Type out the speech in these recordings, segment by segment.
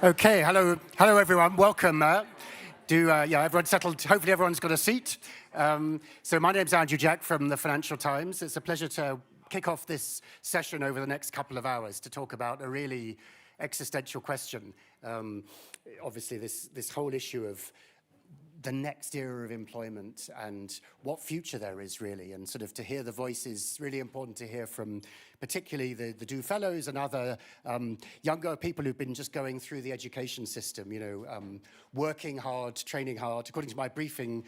Okay, hello everyone. Welcome. Everyone settled. Hopefully everyone's got a seat. So my name's Andrew Jack from the Financial Times. It's a pleasure to kick off this session over the next couple of hours to talk about a really existential question. Obviously, this whole issue of the next era of employment and what future there is really, and sort of to hear the voices, really important to hear from particularly the Do Fellows and other younger people who've been just going through the education system, working hard, training hard, according to my briefing,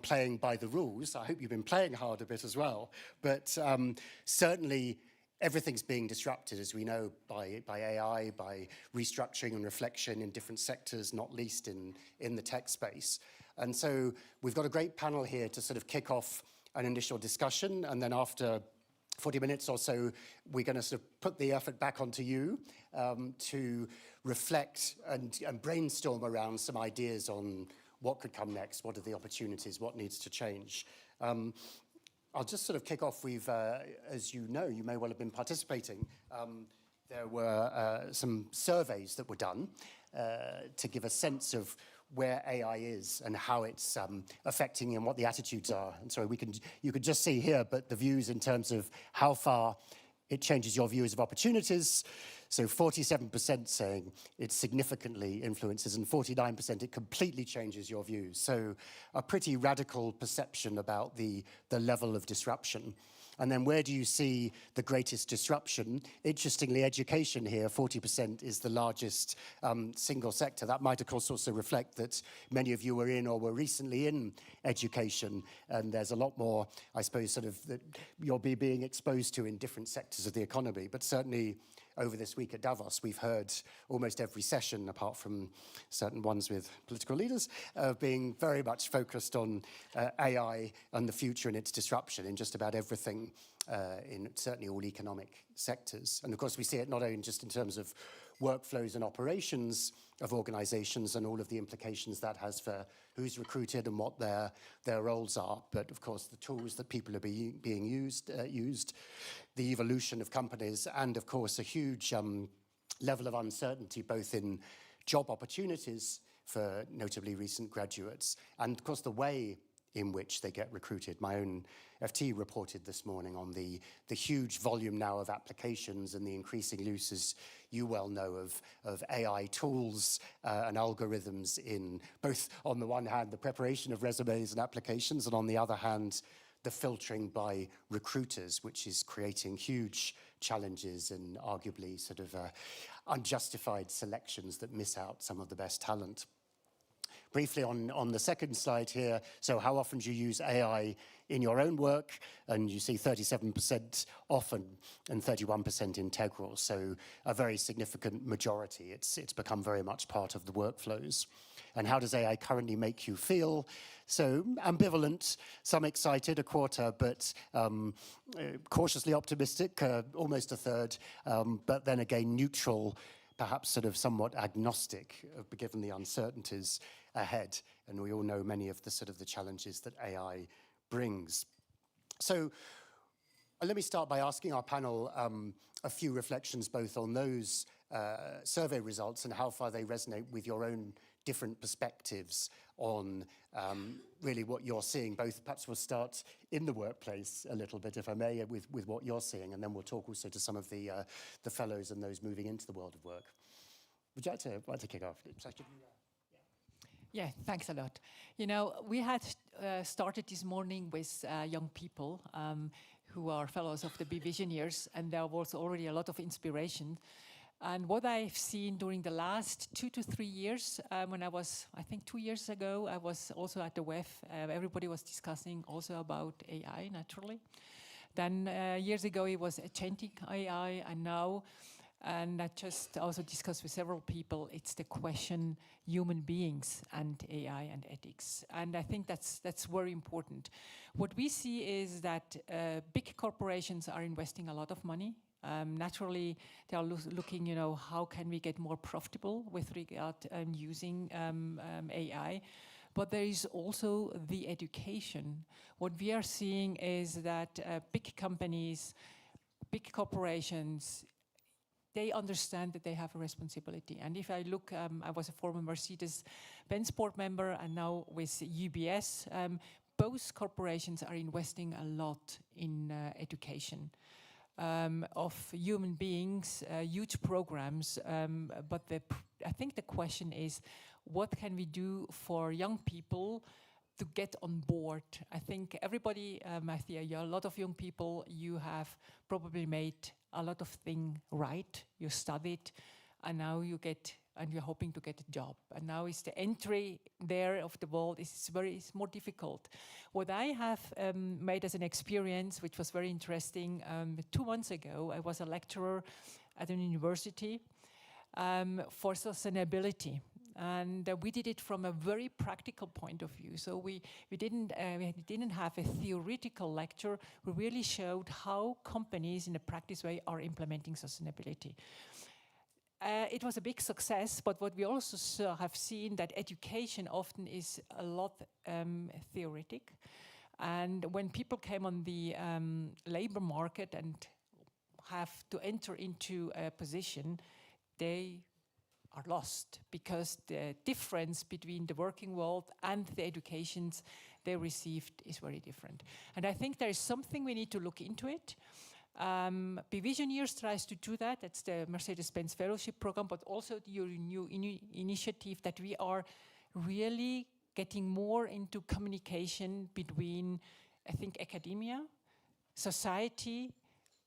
playing by the rules. I hope you've been playing hard a bit as well, but certainly everything's being disrupted, as we know, by AI, by restructuring and reflection in different sectors, not least in the tech space. And so we've got a great panel here to sort of kick off an initial discussion, and then after 40 minutes or so, we're going to sort of put the effort back onto you to reflect and brainstorm around some ideas on what could come next, what are the opportunities, what needs to change. I'll just sort of kick off. As you know, you may well have been participating. There were some surveys that were done to give a sense of where AI is and how it's affecting and what the attitudes are. And so you could just see here, but the views in terms of how far it changes your views of opportunities. So 47% saying it significantly influences, and 49% it completely changes your views. So a pretty radical perception about the level of disruption. And then where do you see the greatest disruption? Interestingly, education here, 40% is the largest single sector. That might, of course, also reflect that many of you were in or were recently in education. And there's a lot more, I suppose, sort of that you'll be being exposed to in different sectors of the economy. But certainly over this week at Davos, we've heard almost every session, apart from certain ones with political leaders, being very much focused on AI and the future and its disruption in just about everything, in certainly all economic sectors. And of course, we see it not only just in terms of workflows and operations of organizations and all of the implications that has for who's recruited and what their roles are, but of course the tools that people are being used, the evolution of companies, and of course a huge level of uncertainty both in job opportunities for notably recent graduates, and of course the way in which they get recruited. My own FT reported this morning on the huge volume now of applications and the increasing use, as you well know, of AI tools and algorithms in both, on the one hand, the preparation of resumes and applications, and on the other hand, the filtering by recruiters, which is creating huge challenges and arguably sort of unjustified selections that miss out some of the best talent. Briefly on the second slide here, so how often do you use AI in your own work? And you see 37% often and 31% integral, so a very significant majority. It's become very much part of the workflows. And how does AI currently make you feel? So ambivalent, some excited, a quarter, but cautiously optimistic, almost a third, but then again neutral, perhaps sort of somewhat agnostic, given the uncertainties ahead. And we all know many of the sort of the challenges that AI brings. So let me start by asking our panel a few reflections both on those survey results and how far they resonate with your own different perspectives on really what you're seeing. Both, perhaps we'll start in the workplace a little bit, if I may, with what you're seeing, and then we'll talk also to some of the fellows and those moving into the world of work. Would you like to kick off? Yeah, thanks a lot. You know, we had started this morning with young people who are fellows of the Be Visioneers, and there was already a lot of inspiration. And what I've seen during the last 2 to 3 years, when I was, I think 2 years ago, I was also at the WEF, everybody was discussing also about AI, naturally. Then years ago, it was agentic AI, and now, and I just also discussed with several people, it's the question human beings and AI and ethics. And I think that's very important. What we see is that big corporations are investing a lot of money. Naturally, they are looking, how can we get more profitable with regard using AI? But there is also the education. What we are seeing is that big companies, big corporations they understand that they have a responsibility. And if I look, I was a former Mercedes-Benz board member and now with UBS, both corporations are investing a lot in education of human beings, huge programs. But I think the question is, what can we do for young people to get on board? I think everybody, a lot of young people, you have probably made a lot of things right. You studied, and now you're hoping to get a job. And now is the entry there of the world is it's more difficult. What I have made as an experience, which was very interesting, 2 months ago, I was a lecturer at an university for sustainability. And we did it from a very practical point of view. So we didn't have a theoretical lecture. We really showed how companies in a practice way are implementing sustainability. It was a big success, but what we also have seen that education often is a lot theoretic. And when people came on the labor market and have to enter into a position, they are lost because the difference between the working world and the educations they received is very different. And I think there is something we need to look into it. Visioneers tries to do that. That's the Mercedes-Benz Fellowship Program, but also your new initiative that we are really getting more into communication between, I think, academia, society,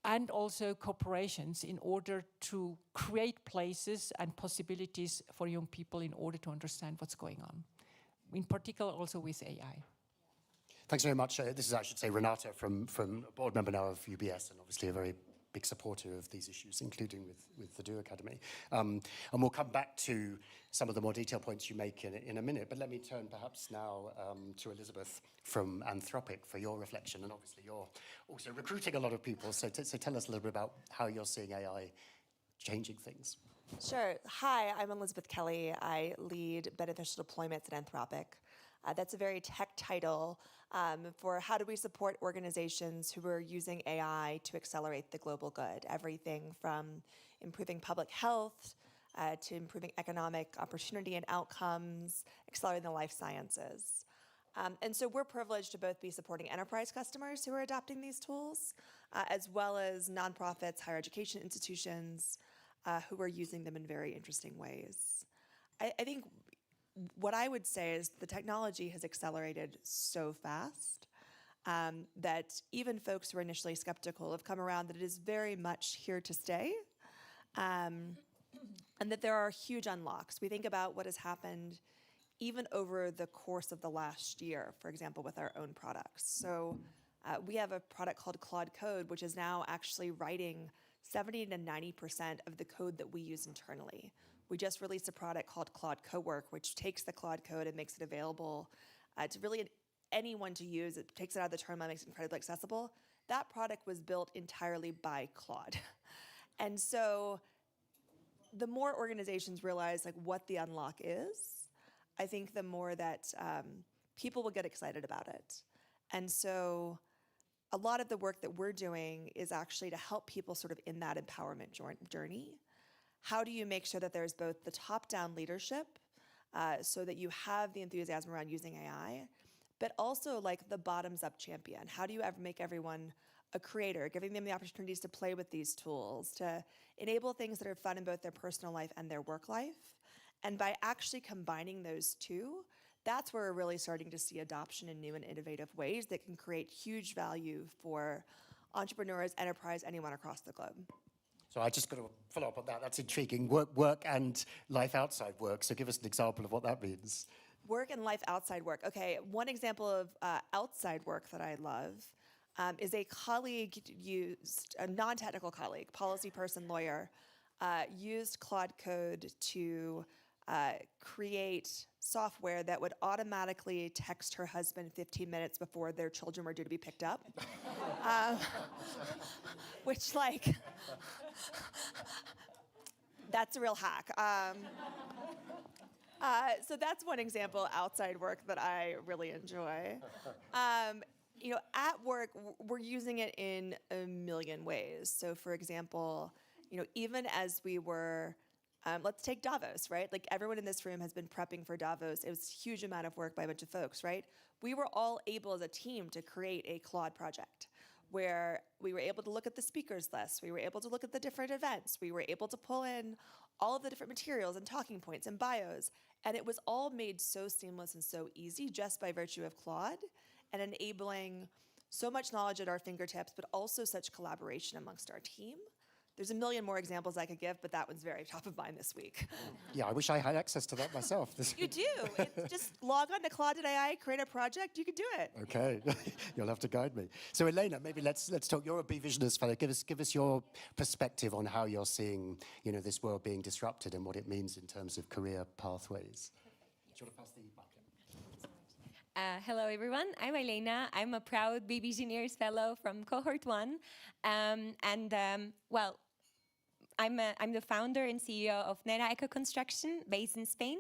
and also corporations in order to create places and possibilities for young people in order to understand what's going on, in particular also with AI. Thanks very much. This is, I should say, Renata from a board member now of UBS, and obviously a very big supporter of these issues, including with the Do Academy. And we'll come back to some of the more detailed points you make in a minute, but let me turn perhaps now to Elizabeth from Anthropic for your reflection, and obviously you're also recruiting a lot of people, so tell us a little bit about how you're seeing AI changing things. Sure. Hi, I'm Elizabeth Kelly. I lead beneficial deployments at Anthropic. That's a very tech title for how do we support organizations who are using AI to accelerate the global good. Everything from improving public health to improving economic opportunity and outcomes, accelerating the life sciences. And so we're privileged to both be supporting enterprise customers who are adopting these tools, as well as nonprofits, higher education institutions who are using them in very interesting ways. I think what I would say is the technology has accelerated so fast that even folks who were initially skeptical have come around that it is very much here to stay, and that there are huge unlocks. We think about what has happened even over the course of the last year, for example, with our own products. So we have a product called Claude Code, which is now actually writing 70 to 90% of the code that we use internally. We just released a product called Claude Cowork, which takes the Claude code and makes it available to really anyone to use. It takes it out of the terminal, makes it incredibly accessible. That product was built entirely by Claude. And so the more organizations realize like what the unlock is, I think the more that people will get excited about it. And so a lot of the work that we're doing is actually to help people sort of in that empowerment journey. How do you make sure that there's both the top-down leadership so that you have the enthusiasm around using AI, but also like the bottoms-up champion? How do you ever make everyone a creator, giving them the opportunities to play with these tools, to enable things that are fun in both their personal life and their work life? And by actually combining those two, that's where we're really starting to see adoption in new and innovative ways that can create huge value for entrepreneurs, enterprise, anyone across the globe. So I just got to follow up on that. That's intriguing. Work and life outside work. So give us an example of what that means. Work and life outside work. Okay, one example of outside work that I love is a colleague used, a non-technical colleague, policy person, lawyer, used Claude Code to create software that would automatically text her husband 15 minutes before their children were due to be picked up. Which, like, that's a real hack. So that's one example outside work that I really enjoy. You know, at work, we're using it in a million ways. So for example, even as we were, let's take Davos, right? Like everyone in this room has been prepping for Davos. It was a huge amount of work by a bunch of folks, right? We were all able as a team to create a Claude project where we were able to look at the speakers list. We were able to look at the different events. We were able to pull in all of the different materials and talking points and bios. And it was all made so seamless and so easy just by virtue of Claude and enabling so much knowledge at our fingertips, but also such collaboration amongst our team. There's a million more examples I could give, but that one's very top of mind this week. Yeah, I wish I had access to that myself. You do. It's just log on to Claude.ai, create a project, you can do it. Okay, you'll have to guide me. So Elena, maybe let's talk. You're a Be Visionaries fellow. Give us your perspective on how you're seeing this world being disrupted and what it means in terms of career pathways. Do you want to pass the mic? Hello, everyone. I'm Elena. I'm a proud Be Visionaries fellow from cohort 1. Well, I'm the founder and CEO of Nera Eco Construction, based in Spain.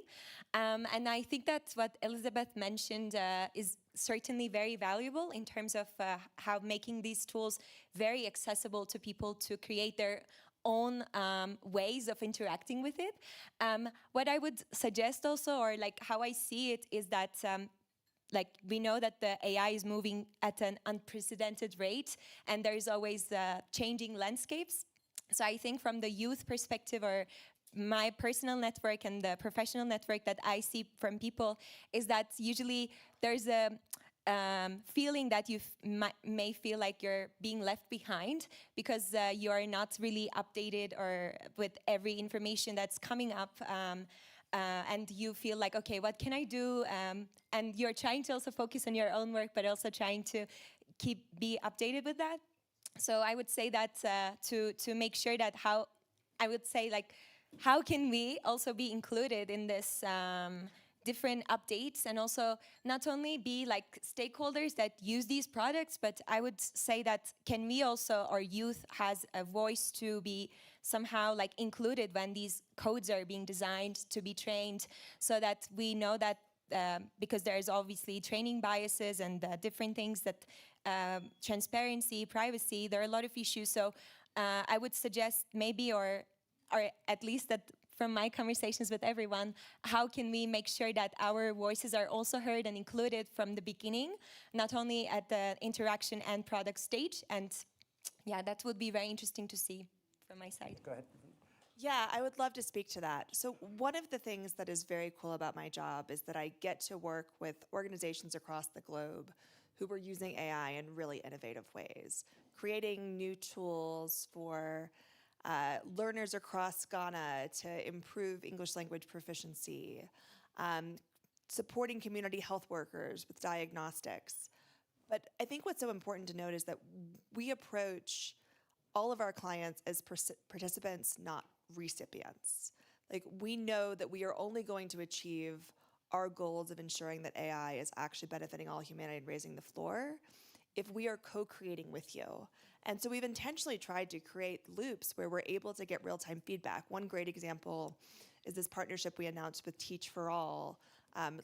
And I think that what Elizabeth mentioned is certainly very valuable in terms of how making these tools very accessible to people to create their own ways of interacting with it. What I would suggest also, or like how I see it, is that we know that the AI is moving at an unprecedented rate, and there's always changing landscapes. So I think from the youth perspective, or my personal network and the professional network that I see from people, is that usually there's a feeling that you may feel like you're being left behind because you are not really updated or with every information that's coming up. And you feel like, okay, what can I do? And you're trying to also focus on your own work, but also trying to be updated with that. So I would say that to make sure that how can we also be included in this different updates, and also not only be like stakeholders that use these products, but I would say that can we also, our youth has a voice to be somehow like included when these codes are being designed to be trained, so that we know that because there's obviously training biases and different things that transparency, privacy, there are a lot of issues. So I would suggest maybe, or at least that from my conversations with everyone, how can we make sure that our voices are also heard and included from the beginning, not only at the interaction and product stage? And yeah, that would be very interesting to see from my side. Go ahead. Yeah, I would love to speak to that. So one of the things that is very cool about my job is that I get to work with organizations across the globe who are using AI in really innovative ways, creating new tools for learners across Ghana to improve English language proficiency, supporting community health workers with diagnostics. But I think what's so important to note is that we approach all of our clients as participants, not recipients. Like, we know that we are only going to achieve our goals of ensuring that AI is actually benefiting all humanity and raising the floor if we are co-creating with you. And so we've intentionally tried to create loops where we're able to get real-time feedback. One great example is this partnership we announced with Teach for All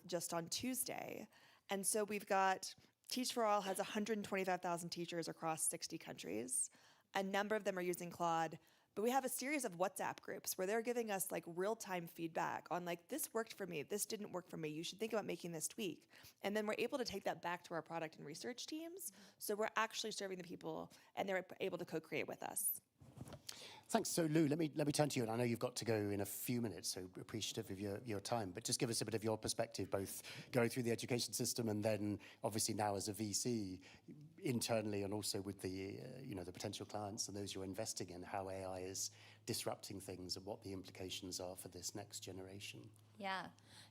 just on Tuesday. And so we've got, Teach for All has 125,000 teachers across 60 countries. A number of them are using Claude, but we have a series of WhatsApp groups where they're giving us like real-time feedback on like, this worked for me, this didn't work for me, you should think about making this tweak. And then we're able to take that back to our product and research teams. So we're actually serving the people and they're able to co-create with us. Thanks. So Lou, let me turn to you, and I know you've got to go in a few minutes, so appreciative of your time, but just give us a bit of your perspective, both going through the education system and then obviously now as a VC internally, and also with the the potential clients and those you're investing in, how AI is disrupting things and what the implications are for this next generation. Yeah.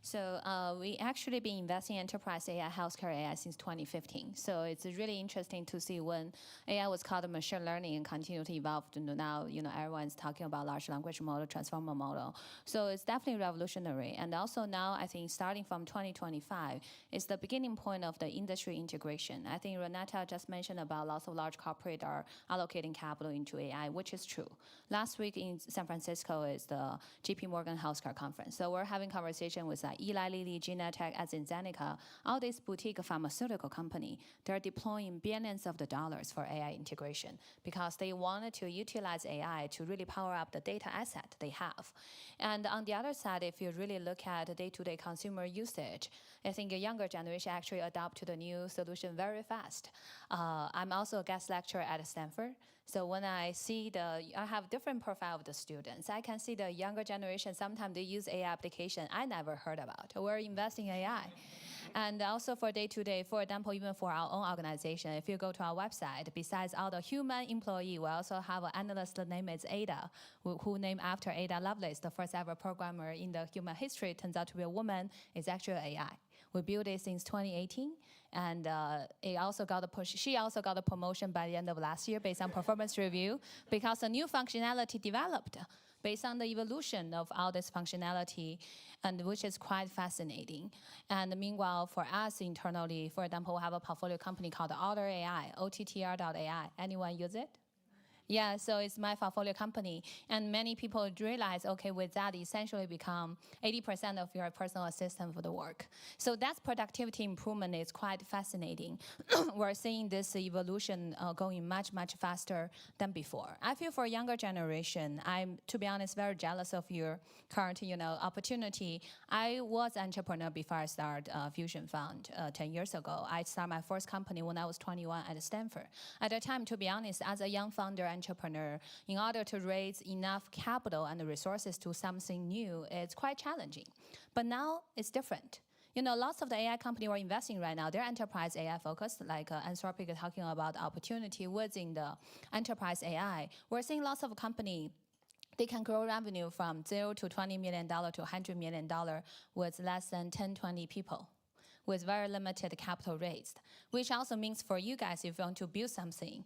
So we actually been investing in enterprise AI, healthcare AI since 2015. So it's really interesting to see when AI was called machine learning and continue to evolve to now, everyone's talking about large language model, transformer model. So it's definitely revolutionary. And also now, I think starting from 2025, it's the beginning point of the industry integration. I think Renata just mentioned about lots of large corporate are allocating capital into AI, which is true. Last week in San Francisco is the JP Morgan Healthcare Conference. So we're having conversation with Eli Lilly, Genentech, AstraZeneca, all these boutique pharmaceutical company, they're deploying billions of the dollars for AI integration because they wanted to utilize AI to really power up the data asset they have. And on the other side, if you really look at day-to-day consumer usage, I think a younger generation actually adopt to the new solution very fast. I'm also a guest lecturer at Stanford. So when I see I have different profile of the students. I can see the younger generation, sometimes they use AI application I never heard about. We're investing in AI. And also for day-to-day, for example, even for our own organization, if you go to our website, besides all the human employee, we also have an analyst named is Ada, who named after Ada Lovelace, the first ever programmer in the human history, turns out to be a woman, is actually AI. We built it since 2018, and she also got a promotion by the end of last year based on performance review because a new functionality developed based on the evolution of all this functionality, and which is quite fascinating. And meanwhile, for us internally, for example, we have a portfolio company called Otter AI, OTTR.ai. Anyone use it? Yeah, so it's my portfolio company. And many people realize, okay, with that, essentially become 80% of your personal assistant for the work. So that productivity improvement is quite fascinating. We're seeing this evolution going much, much faster than before. I feel for younger generation, I'm, to be honest, very jealous of your current, opportunity. I was an entrepreneur before I started Fusion Fund 10 years ago. I started my first company when I was 21 at Stanford. At that time, to be honest, as a young founder entrepreneur, in order to raise enough capital and resources to something new, it's quite challenging. But now it's different. Lots of the AI company we're investing right now, they're enterprise AI focused, like Anthropic is talking about opportunity within the enterprise AI. We're seeing lots of company, they can grow revenue from $0 to $20 million to $100 million with less than 10, 20 people, with very limited capital raised, which also means for you guys, if you want to build something,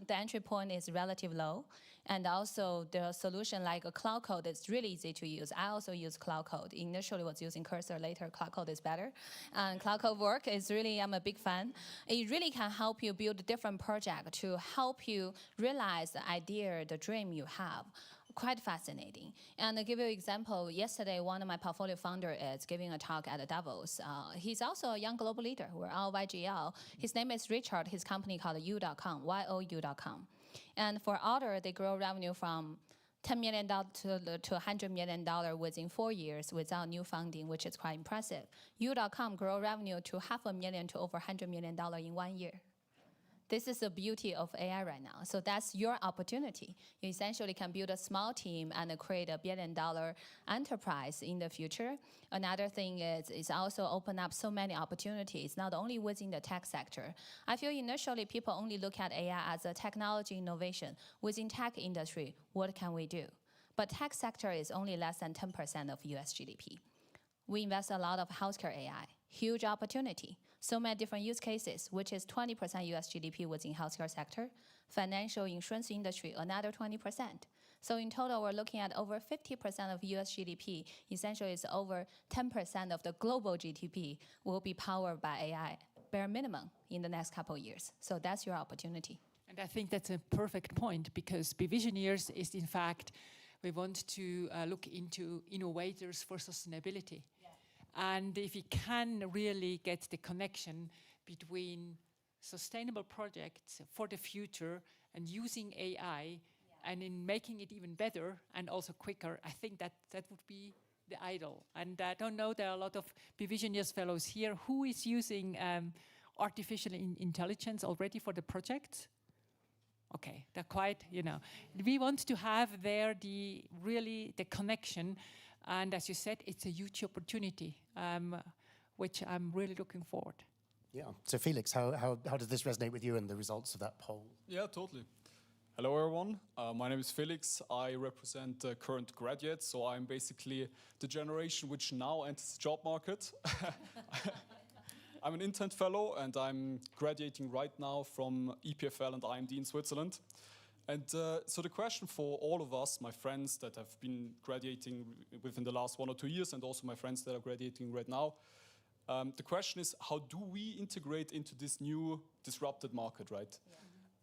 the entry point is relatively low. And also the solution like a Cloud Code is really easy to use. I also use Cloud Code. Initially was using Cursor, later Cloud Code is better. And Cloud Code work is really, I'm a big fan. It really can help you build a different project to help you realize the idea, the dream you have. Quite fascinating. And to give you an example, yesterday, one of my portfolio founders is giving a talk at Davos. He's also a young global leader. We're all YGL. His name is Richard. His company called You.com, YOU.com. And for Otter, they grow revenue from $10 million to $100 million within 4 years without new funding, which is quite impressive. You.com grow revenue to $500,000 to over $100 million in 1 year. This is the beauty of AI right now. So that's your opportunity. You essentially can build a small team and create a $1 billion enterprise in the future. Another thing is it's also open up so many opportunities, not only within the tech sector. I feel initially people only look at AI as a technology innovation. Within tech industry, what can we do? But tech sector is only less than 10% of US GDP. We invest a lot of healthcare AI, huge opportunity. So many different use cases, which is 20% US GDP within healthcare sector, financial insurance industry, another 20%. So in total, we're looking at over 50% of US GDP. Essentially, it's over 10% of the global GDP will be powered by AI, bare minimum, in the next couple of years. So that's your opportunity. And I think that's a perfect point because Bevisioneers is, in fact, we want to look into innovators for sustainability. And if we can really get the connection between sustainable projects for the future and using AI and in making it even better and also quicker, I think that would be the ideal. And I don't know, there are a lot of Bevisioneers fellows here. Who is using artificial intelligence already for the project? Okay, they're quite, We want to have there the connection. And as you said, it's a huge opportunity, which I'm really looking forward. Yeah. So Felix, how does this resonate with you and the results of that poll? Yeah, totally. Hello, everyone. My name is Felix. I represent current graduates. So I'm basically the generation which now enters the job market. I'm an intern fellow, and I'm graduating right now from EPFL and IMD in Switzerland. And so the question for all of us, my friends that have been graduating within the last 1 or 2 years, and also my friends that are graduating right now, the question is, how do we integrate into this new disrupted market, right?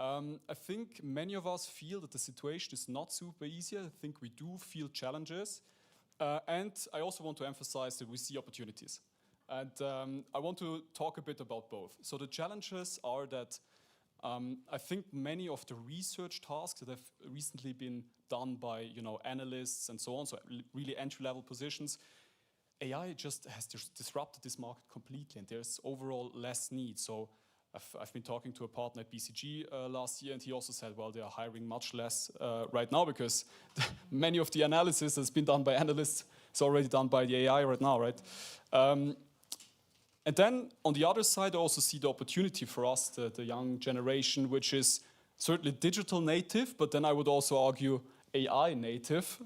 Yeah. I think many of us feel that the situation is not super easy. I think we do feel challenges. And I also want to emphasize that we see opportunities. And I want to talk a bit about both. So the challenges are that I think many of the research tasks that have recently been done by analysts and so on, so really entry-level positions, AI just has disrupted this market completely, and there's overall less need. So I've been talking to a partner at BCG last year, and he also said, well, they are hiring much less right now because many of the analysis that's been done by analysts is already done by the AI right now, right? And then on the other side, I also see the opportunity for us, the young generation, which is certainly digital native, but then I would also argue AI native.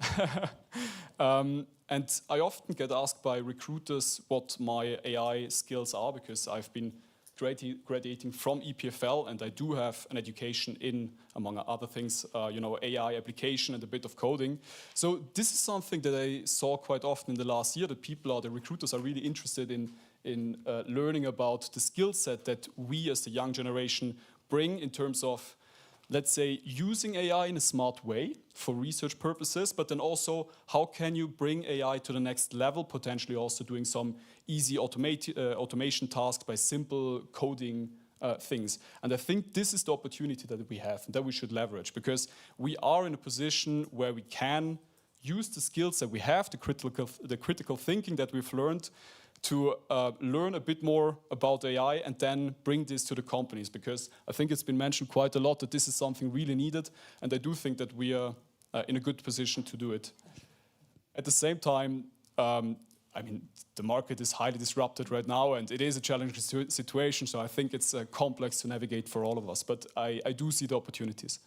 And I often get asked by recruiters what my AI skills are, because I've been graduating from EPFL, and I do have an education in, among other things, AI application and a bit of coding. So this is something that I saw quite often in the last year, that the recruiters are really interested in learning about the skill set that we as the young generation bring in terms of, let's say, using AI in a smart way for research purposes, but then also how can you bring AI to the next level, potentially also doing some easy automation tasks by simple coding things. And I think this is the opportunity that we have and that we should leverage, because we are in a position where we can use the skills that we have, the critical thinking that we've learned, to learn a bit more about AI and then bring this to the companies, because I think it's been mentioned quite a lot that this is something really needed, and I do think that we are in a good position to do it. At the same time, the market is highly disrupted right now, and it is a challenging situation, so I think it's complex to navigate for all of us, but I do see the opportunities.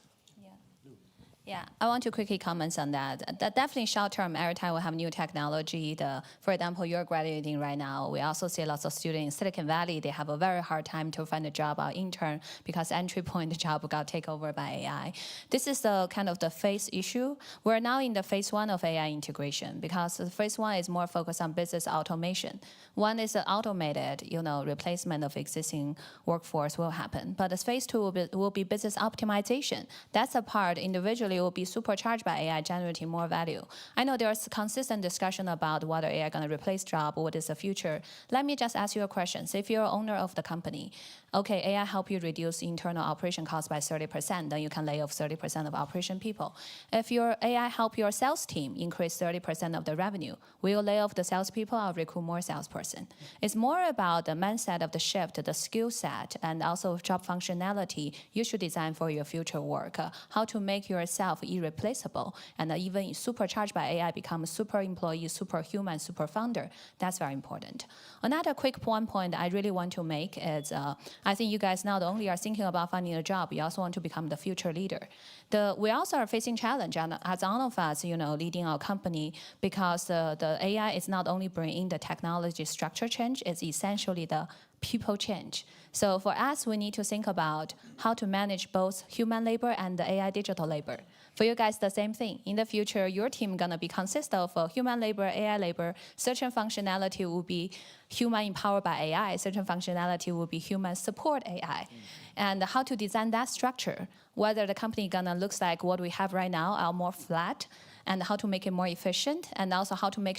Yeah, I want to quickly comment on that. Definitely short term, every time we have new technology, for example, you're graduating right now, we also see lots of students in Silicon Valley, they have a very hard time to find a job or intern because entry point job got taken over by AI. This is the kind of the phase issue. We're now in the phase 1 of AI integration, because the phase 1 is more focused on business automation. One is the automated, replacement of existing workforce will happen. But the phase 2 will be business optimization. That's a part individually will be supercharged by AI, generating more value. I know there's consistent discussion about whether AI going to replace job, what is the future. Let me just ask you a question. So if you're an owner of the company, okay, AI help you reduce internal operation costs by 30%, then you can lay off 30% of operation people. If your AI help your sales team increase 30% of the revenue, will you lay off the salespeople or recruit more salesperson? It's more about the mindset of the shift, the skill set, and also job functionality you should design for your future work. How to make yourself irreplaceable, and even supercharged by AI become super employee, superhuman, super founder. That's very important. Another quick point I really want to make is I think you guys not only are thinking about finding a job, you also want to become the future leader. We also are facing challenge, and as all of us, leading our company, because the AI is not only bringing the technology structure change, it's essentially the people change. So for us, we need to think about how to manage both human labor and the AI digital labor. For you guys, the same thing. In the future, your team gonna be consist of human labor, AI labor. Certain functionality will be human empowered by AI. Certain functionality will be human support AI. And how to design that structure, whether the company gonna looks like what we have right now or more flat, and how to make it more efficient, and also how to make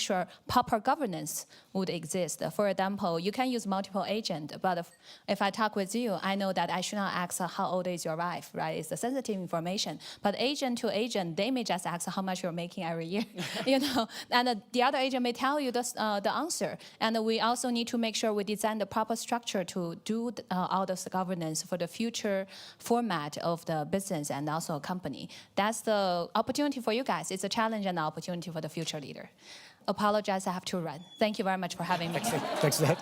sure proper governance would exist. For example, you can use multiple agents, but if I talk with you, I know that I should not ask how old is your wife, right? It's the sensitive information. But agent to agent, they may just ask how much you're making every year, and the other agent may tell you the answer. And we also need to make sure we design the proper structure to do all this governance for the future format of the business and also company. That's the opportunity for you guys. It's a challenge and an opportunity for the future leader. Apologize, I have to run. Thank you very much for having me. Thanks for that.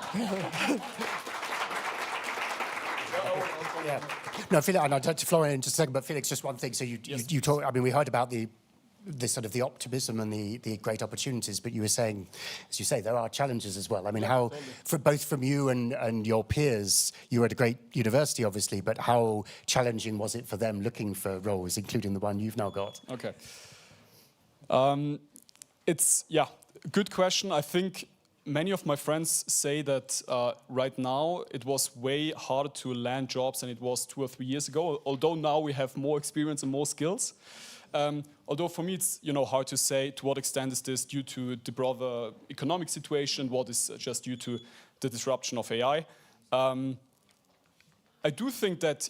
Yeah. No, Felix, and I'll touch to Florian in just a second, but Felix, just one thing. So you talk, we heard about the sort of the optimism and the great opportunities, but you were saying, as you say, there are challenges as well. How, both from you and your peers, you were at a great university, obviously, but how challenging was it for them looking for roles, including the one you've now got? Okay. It's, good question. I think many of my friends say that right now it was way harder to land jobs than it was 2 or 3 years ago, although now we have more experience and more skills. Although for me it's hard to say to what extent is this due to the broader economic situation, what is just due to the disruption of AI. I do think that,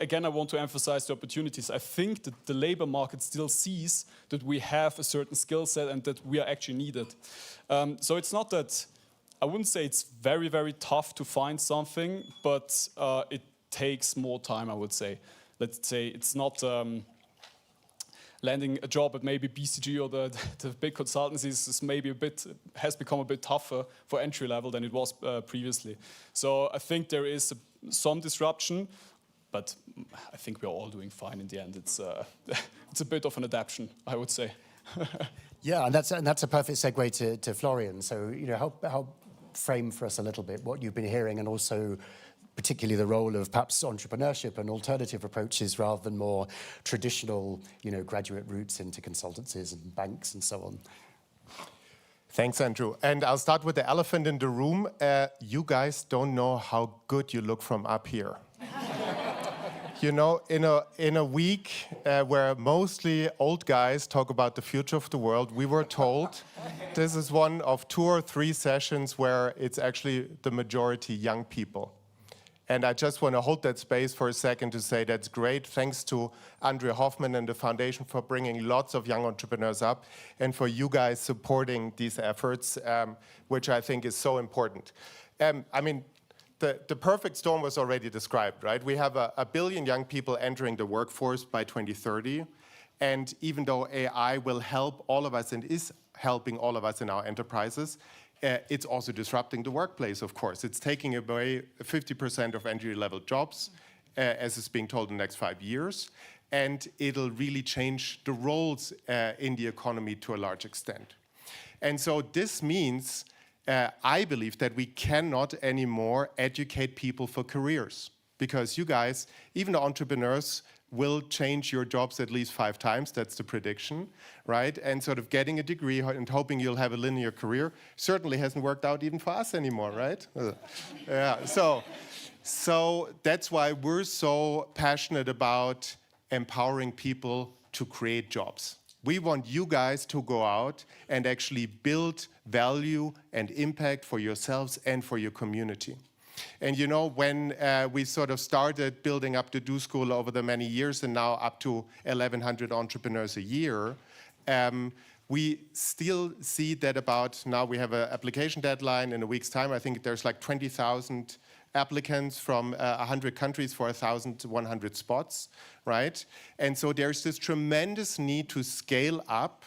again, I want to emphasize the opportunities. I think that the labor market still sees that we have a certain skill set and that we are actually needed. So it's not that, I wouldn't say it's very, very tough to find something, but it takes more time, I would say. Let's say it's not landing a job at maybe BCG or the big consultancies is maybe has become a bit tougher for entry level than it was previously. So I think there is some disruption, but I think we're all doing fine in the end. It's a bit of an adaptation, I would say. Yeah, and that's a perfect segue to Florian. So help frame for us a little bit what you've been hearing, and also particularly the role of perhaps entrepreneurship and alternative approaches rather than more traditional, graduate routes into consultancies and banks and so on. Thanks, Andrew. And I'll start with the elephant in the room. You guys don't know how good you look from up here. In a week where mostly old guys talk about the future of the world, we were told this is one of 2 or 3 sessions where it's actually the majority young people. And I just want to hold that space for a second to say that's great. Thanks to Andrea Hoffman and the Foundation for bringing lots of young entrepreneurs up, and for you guys supporting these efforts, which I think is so important. The perfect storm was already described, right? We have a billion young people entering the workforce by 2030. And even though AI will help all of us and is helping all of us in our enterprises, it's also disrupting the workplace, of course. It's taking away 50% of entry-level jobs, as is being told in the next 5 years. And it'll really change the roles in the economy to a large extent. And so this means, I believe, that we cannot anymore educate people for careers. Because you guys, even the entrepreneurs, will change your jobs at least 5 times. That's the prediction, right? And sort of getting a degree and hoping you'll have a linear career certainly hasn't worked out even for us anymore, right? Yeah. So that's why we're so passionate about empowering people to create jobs. We want you guys to go out and actually build value and impact for yourselves and for your community. And when we sort of started building up the Do School over the many years, and now up to 1,100 entrepreneurs a year, we still see that now we have an application deadline in a week's time. I think there's like 20,000 applicants from 100 countries for 1,100 spots, right? And so there's this tremendous need to scale up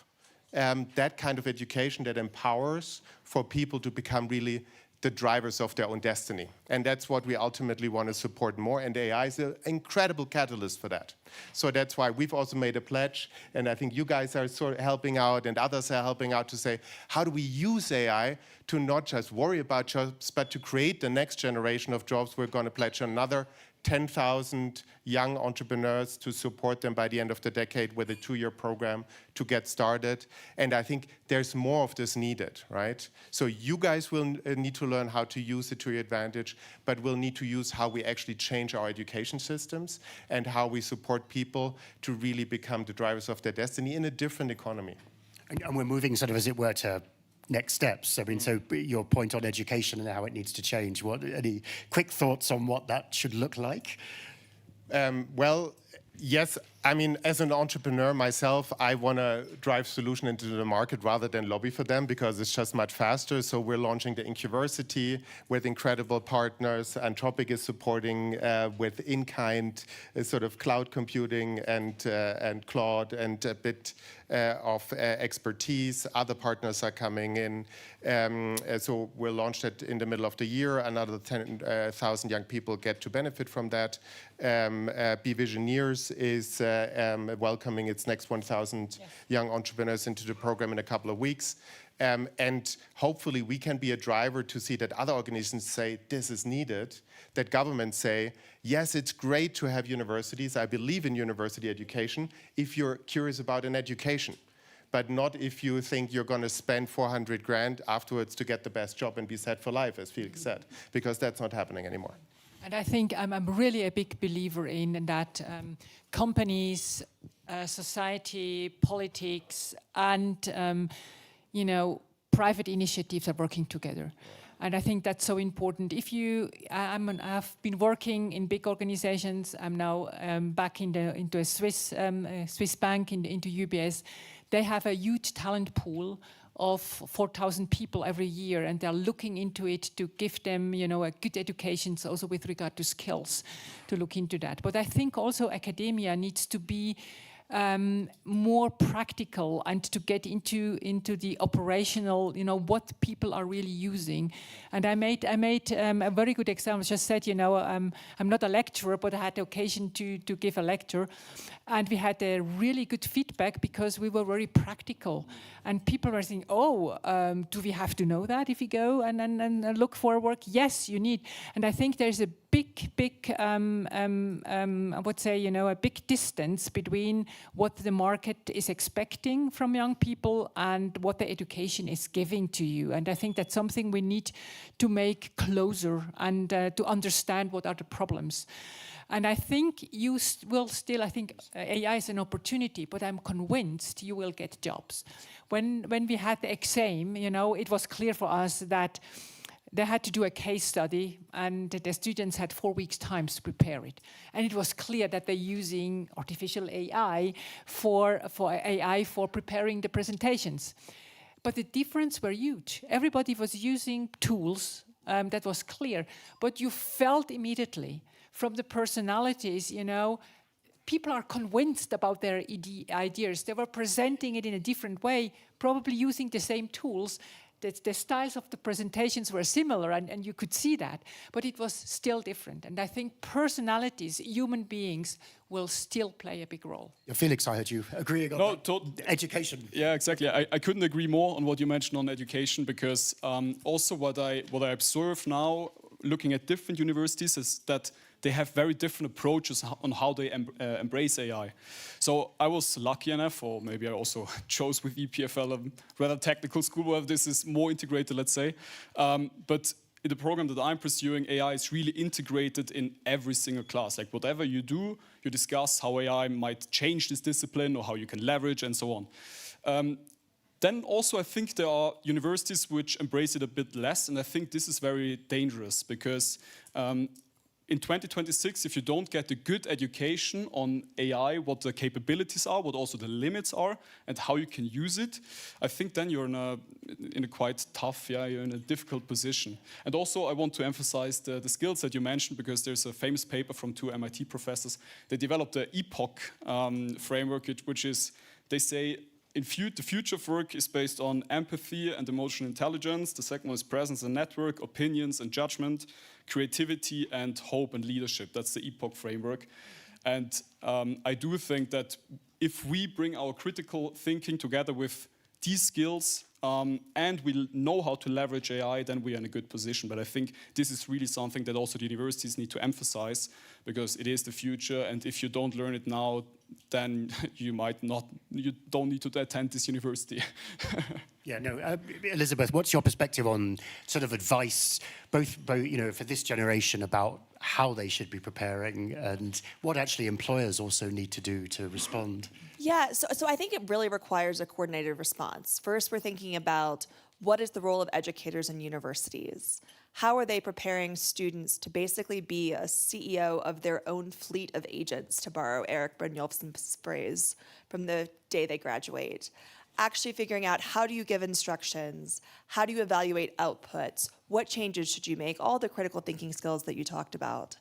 that kind of education that empowers for people to become really the drivers of their own destiny. And that's what we ultimately want to support more. And AI is an incredible catalyst for that. So that's why we've also made a pledge. And I think you guys are sort of helping out, and others are helping out to say, how do we use AI to not just worry about jobs, but to create the next generation of jobs? We're going to pledge another 10,000 young entrepreneurs to support them by the end of the decade with a 2-year program to get started. And I think there's more of this needed, right? So you guys will need to learn how to use it to your advantage, but we'll need to use how we actually change our education systems and how we support people to really become the drivers of their destiny in a different economy. And we're moving sort of, as it were, to next steps. I mean, so your point on education and how it needs to change. Any quick thoughts on what that should look like? Well, yes. I mean, as an entrepreneur myself, I want to drive solution into the market rather than lobby for them, because it's just much faster. So we're launching the IncuVersity with incredible partners. Anthropic is supporting with in-kind sort of cloud computing and Claude and a bit of expertise. Other partners are coming in. So we'll launch that in the middle of the year. Another 10,000 young people get to benefit from that. Be Visioneers is welcoming its next 1,000 young entrepreneurs into the program in a couple of weeks. And hopefully we can be a driver to see that other organizations say this is needed, that governments say, yes, it's great to have universities. I believe in university education if you're curious about an education, but not if you think you're going to spend 400 grand afterwards to get the best job and be set for life, as Felix said, because that's not happening anymore. And I think I'm really a big believer in that companies, society, politics, and private initiatives are working together. And I think that's so important. I've been working in big organizations. I'm now back into a Swiss bank, into UBS. They have a huge talent pool of 4,000 people every year, and they're looking into it to give them, a good education, also with regard to skills, to look into that. But I think also academia needs to be more practical and to get into the operational, what people are really using. And I made a very good example. I just said, I'm not a lecturer, but I had the occasion to give a lecture. And we had a really good feedback because we were very practical. And people were saying, do we have to know that if we go and look for work? Yes, you need. And I think there's a big, I would say, a big distance between what the market is expecting from young people and what the education is giving to you. And I think that's something we need to make closer and to understand what are the problems. And I think you will still, I think AI is an opportunity, but I'm convinced you will get jobs. When we had the exam, it was clear for us that they had to do a case study, and the students had 4 weeks' time to prepare it. And it was clear that they're using artificial AI for preparing the presentations. But the difference were huge. Everybody was using tools, that was clear. But you felt immediately from the personalities, people are convinced about their ideas. They were presenting it in a different way, probably using the same tools. The styles of the presentations were similar, and you could see that, but it was still different. And I think personalities, human beings, will still play a big role. Felix, I heard you agreeing on education. Yeah, exactly. I couldn't agree more on what you mentioned on education, because also what I observe now, looking at different universities, is that they have very different approaches on how they embrace AI. So I was lucky enough, or maybe I also chose with EPFL a rather technical school where this is more integrated, let's say. But in the program that I'm pursuing, AI is really integrated in every single class. Like whatever you do, you discuss how AI might change this discipline or how you can leverage and so on. Then also I think there are universities which embrace it a bit less, and I think this is very dangerous because in 2026, if you don't get a good education on AI, what the capabilities are, what also the limits are, and how you can use it, I think then you're in a quite tough, you're in a difficult position. And also I want to emphasize the skills that you mentioned, because there's a famous paper from 2 MIT professors. They developed the EPOC framework, which is, they say, the future of work is based on empathy and emotional intelligence. The second one is presence and network, opinions and judgment, creativity and hope and leadership. That's the EPOC framework. And I do think that if we bring our critical thinking together with these skills and we know how to leverage AI, then we are in a good position. But I think this is really something that also the universities need to emphasize, because it is the future, and if you don't learn it now, then you don't need to attend this university. Yeah, no, Elizabeth, what's your perspective on sort of advice, both for this generation about how they should be preparing and what actually employers also need to do to respond? Yeah, so I think it really requires a coordinated response. First, we're thinking about what is the role of educators in universities? How are they preparing students to basically be a CEO of their own fleet of agents, to borrow Eric Brynjolfsson's phrase, from the day they graduate? Actually figuring out, how do you give instructions? How do you evaluate outputs? What changes should you make? All the critical thinking skills that you talked about.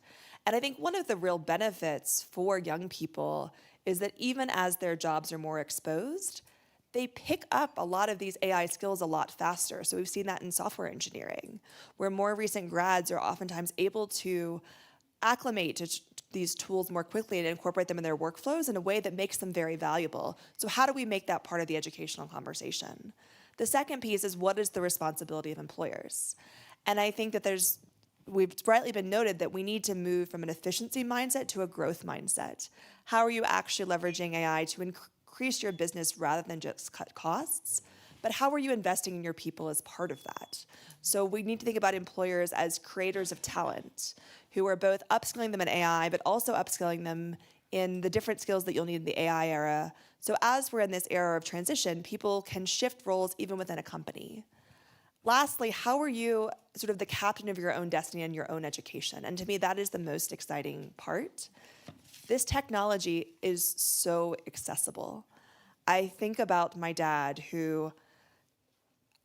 And I think one of the real benefits for young people is that even as their jobs are more exposed, they pick up a lot of these AI skills a lot faster. So we've seen that in software engineering, where more recent grads are oftentimes able to acclimate to these tools more quickly and incorporate them in their workflows in a way that makes them very valuable. So how do we make that part of the educational conversation? The second piece is, what is the responsibility of employers? And I think that we've rightly been noted that we need to move from an efficiency mindset to a growth mindset. How are you actually leveraging AI to increase your business rather than just cut costs? but how are you investing in your people as part of that? So we need to think about employers as creators of talent who are both upskilling them in AI, but also upskilling them in the different skills that you'll need in the AI era. So as we're in this era of transition, people can shift roles even within a company. Lastly, how are you sort of the captain of your own destiny and your own education? And to me, that is the most exciting part. This technology is so accessible. I think about my dad who,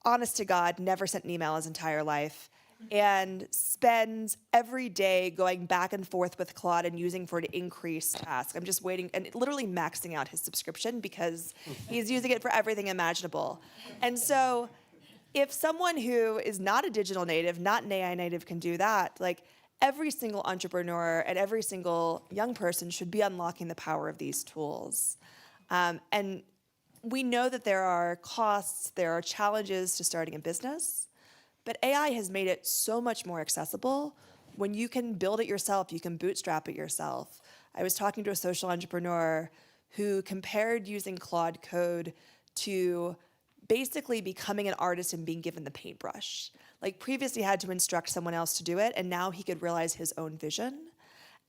honest to God, never sent an email his entire life and spends every day going back and forth with Claude and using for to increase tasks. I'm just waiting and literally maxing out his subscription because he's using it for everything imaginable. And so if someone who is not a digital native, not an AI native can do that, like every single entrepreneur and every single young person should be unlocking the power of these tools. And we know that there are costs, there are challenges to starting a business, but AI has made it so much more accessible. When you can build it yourself, you can bootstrap it yourself. I was talking to a social entrepreneur who compared using Claude Code to basically becoming an artist and being given the paintbrush. Like previously had to instruct someone else to do it, and now he could realize his own vision.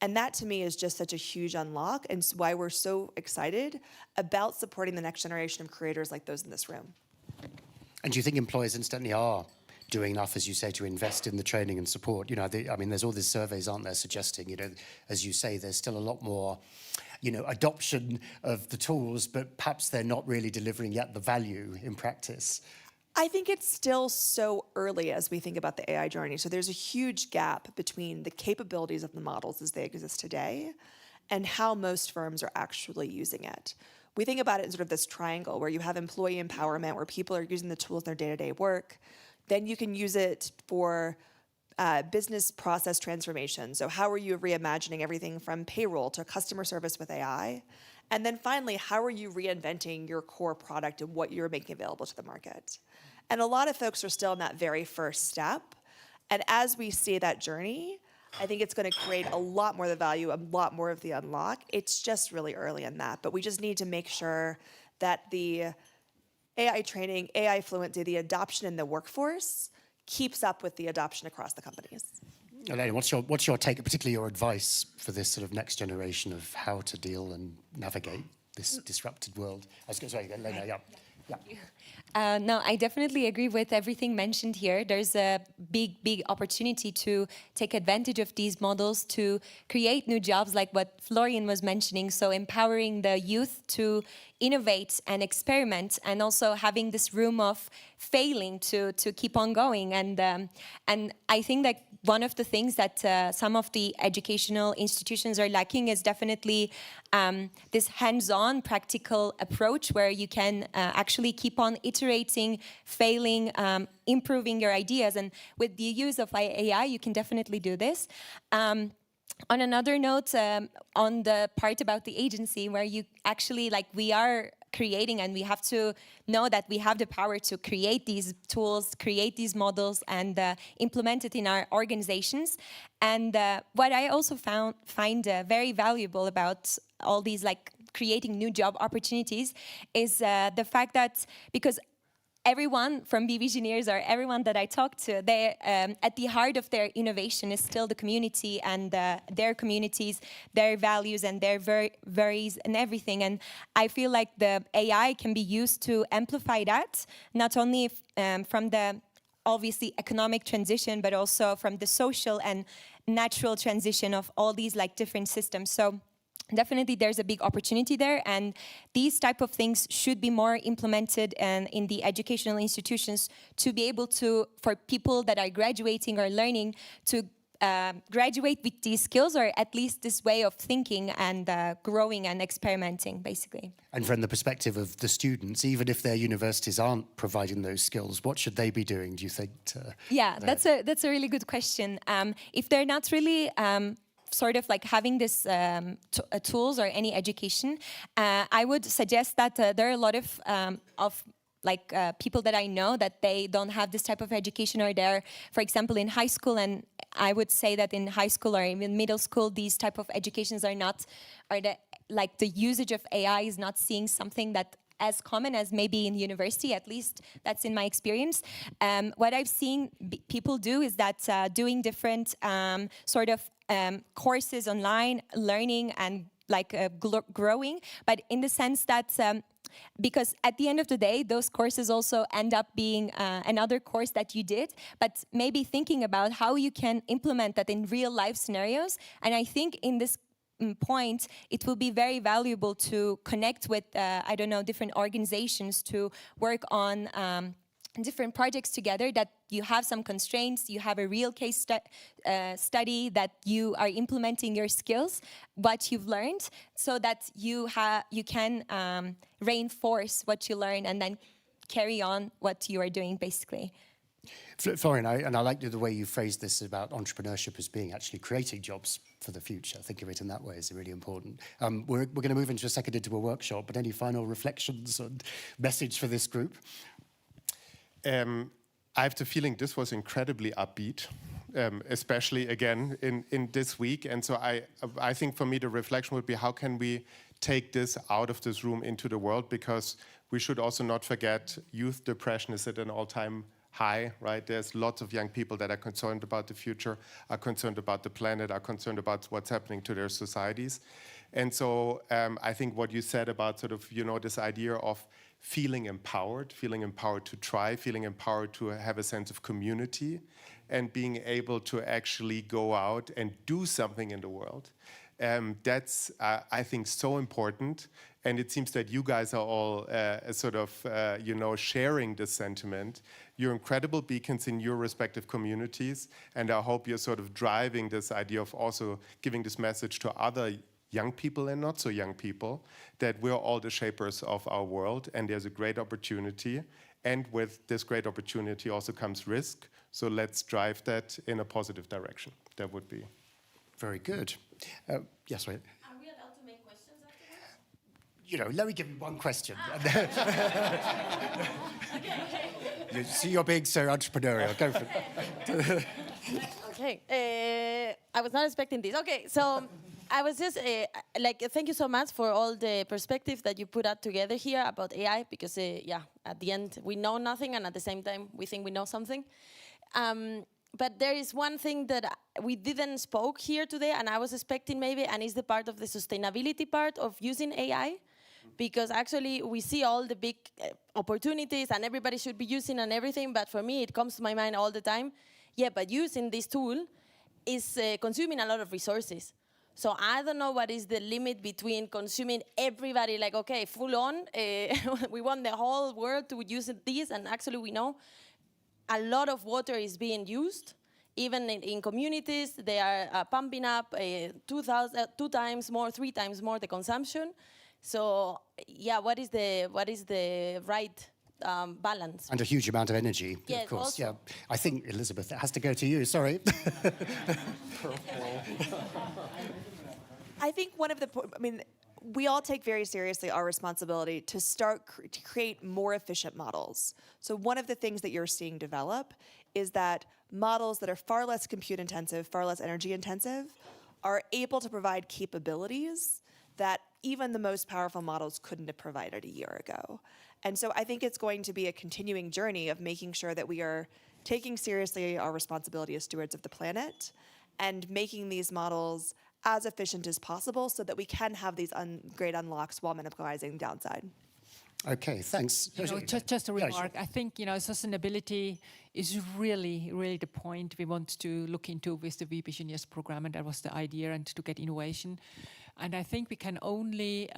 And that to me is just such a huge unlock, and it's why we're so excited about supporting the next generation of creators like those in this room. And do you think employers incidentally are doing enough, as you say, to invest in the training and support? You know, I mean, there's all these surveys, aren't there, suggesting, you know, as you say, there's still a lot more, you know, adoption of the tools, but perhaps they're not really delivering yet the value in practice. I think it's still so early as we think about the AI journey. So there's a huge gap between the capabilities of the models as they exist today and how most firms are actually using it. We think about it in sort of this triangle where you have employee empowerment, where people are using the tools in their day-to-day work. Then you can use it for business process transformation. So how are you reimagining everything from payroll to customer service with AI? And then finally, how are you reinventing your core product and what you're making available to the market? And a lot of folks are still in that very first step. And as we see that journey, I think it's going to create a lot more of the value, a lot more of the unlock. It's just really early in that. But we just need to make sure that the AI training, AI fluency, the adoption in the workforce keeps up with the adoption across the companies. Elena, what's your take, particularly your advice for this sort of next generation of how to deal and navigate this disrupted world? Sorry, Elena, yeah. No, I definitely agree with everything mentioned here. There's a big opportunity to take advantage of these models to create new jobs like what Florian was mentioning. So empowering the youth to innovate and experiment, and also having this room of failing to keep on going. And I think that one of the things that some of the educational institutions are lacking is definitely this hands-on practical approach where you can actually keep on iterating, failing, improving your ideas. And with the use of AI, you can definitely do this. On another note, on the part about the agency, where you actually, like, we are creating, and we have to know that we have the power to create these tools, create these models, and implement it in our organizations. And what I also find very valuable about all these, like, creating new job opportunities is the fact that, because everyone from BVisioneers, or everyone that I talk to, they at the heart of their innovation is still the community and their communities, their values and their varies and everything. And I feel like the AI can be used to amplify that, not only from the obviously economic transition, but also from the social and natural transition of all these, like, different systems. So definitely there's a big opportunity there, and these type of things should be more implemented in the educational institutions to be able to, for people that are graduating or learning, to graduate with these skills, or at least this way of thinking and growing and experimenting, basically. And from the perspective of the students, even if their universities aren't providing those skills, what should they be doing, do you think? Yeah, that's a really good question. If they're not really sort of like having this tools or any education, I would suggest that there are a lot of people that I know that they don't have this type of education, or they're, for example, in high school. And I would say that in high school or even middle school, these type of educations are not, the usage of AI is not seeing something that as common as maybe in university, at least that's in my experience. What I've seen people do is that doing different sort of courses online, learning and like growing, but in the sense that because at the end of the day, those courses also end up being another course that you did, but maybe thinking about how you can implement that in real life scenarios. And I think in this point, it will be very valuable to connect with, I don't know, different organizations to work on different projects together, that you have some constraints, you have a real case study, that you are implementing your skills, what you've learned, so that you can reinforce what you learn and then carry on what you are doing, basically. Florian, I like the way you phrased this about entrepreneurship as being actually creating jobs for the future. Think of it in that way is really important. We're going to move into a second into a workshop, but any final reflections and message for this group? I have the feeling this was incredibly upbeat, especially again in this week. And so I think for me the reflection would be, how can we take this out of this room into the world? Because we should also not forget youth depression is at an all-time high, right? There's lots of young people that are concerned about the future, are concerned about the planet, are concerned about what's happening to their societies. And so I think what you said about sort of, this idea of feeling empowered to try, feeling empowered to have a sense of community, and being able to actually go out and do something in the world. That's, I think, so important. And it seems that you guys are all sort of, sharing this sentiment. You're incredible beacons in your respective communities. And I hope you're sort of driving this idea of also giving this message to other young people and not so young people, that we're all the shapers of our world, and there's a great opportunity. And with this great opportunity also comes risk. So let's drive that in a positive direction. That would be very good. Yes, right. Are we allowed to make questions afterwards? Let me give you one question. You see, you're being so entrepreneurial. Go for it. Okay. I was not expecting this. Okay, so I was just thank you so much for all the perspective that you put out together here about AI, because at the end we know nothing, and at the same time we think we know something. But there is one thing that we didn't spoke here today, and I was expecting maybe, and it's the part of the sustainability part of using AI, because actually we see all the big opportunities and everybody should be using and everything, but for me it comes to my mind all the time, but using this tool is consuming a lot of resources. So I don't know what is the limit between consuming everybody, like, okay, full on, we want the whole world to use this, and actually we know a lot of water is being used. Even in communities, they are pumping up 2 times more, 3 times more the consumption. So what is the right balance? And a huge amount of energy, yes, of course. Also. Yeah, I think, Elizabeth, it has to go to you. Sorry. I think we all take very seriously our responsibility to start to create more efficient models. So one of the things that you're seeing develop is that models that are far less compute intensive, far less energy intensive, are able to provide capabilities that even the most powerful models couldn't have provided a year ago. And so I think it's going to be a continuing journey of making sure that we are taking seriously our responsibility as stewards of the planet and making these models as efficient as possible so that we can have these great unlocks while minimizing downside. Okay, thanks. Just a remark. I think, sustainability is really, really the point we want to look into with the We Visioneers program, and that was the idea, and to get innovation. And I think we can only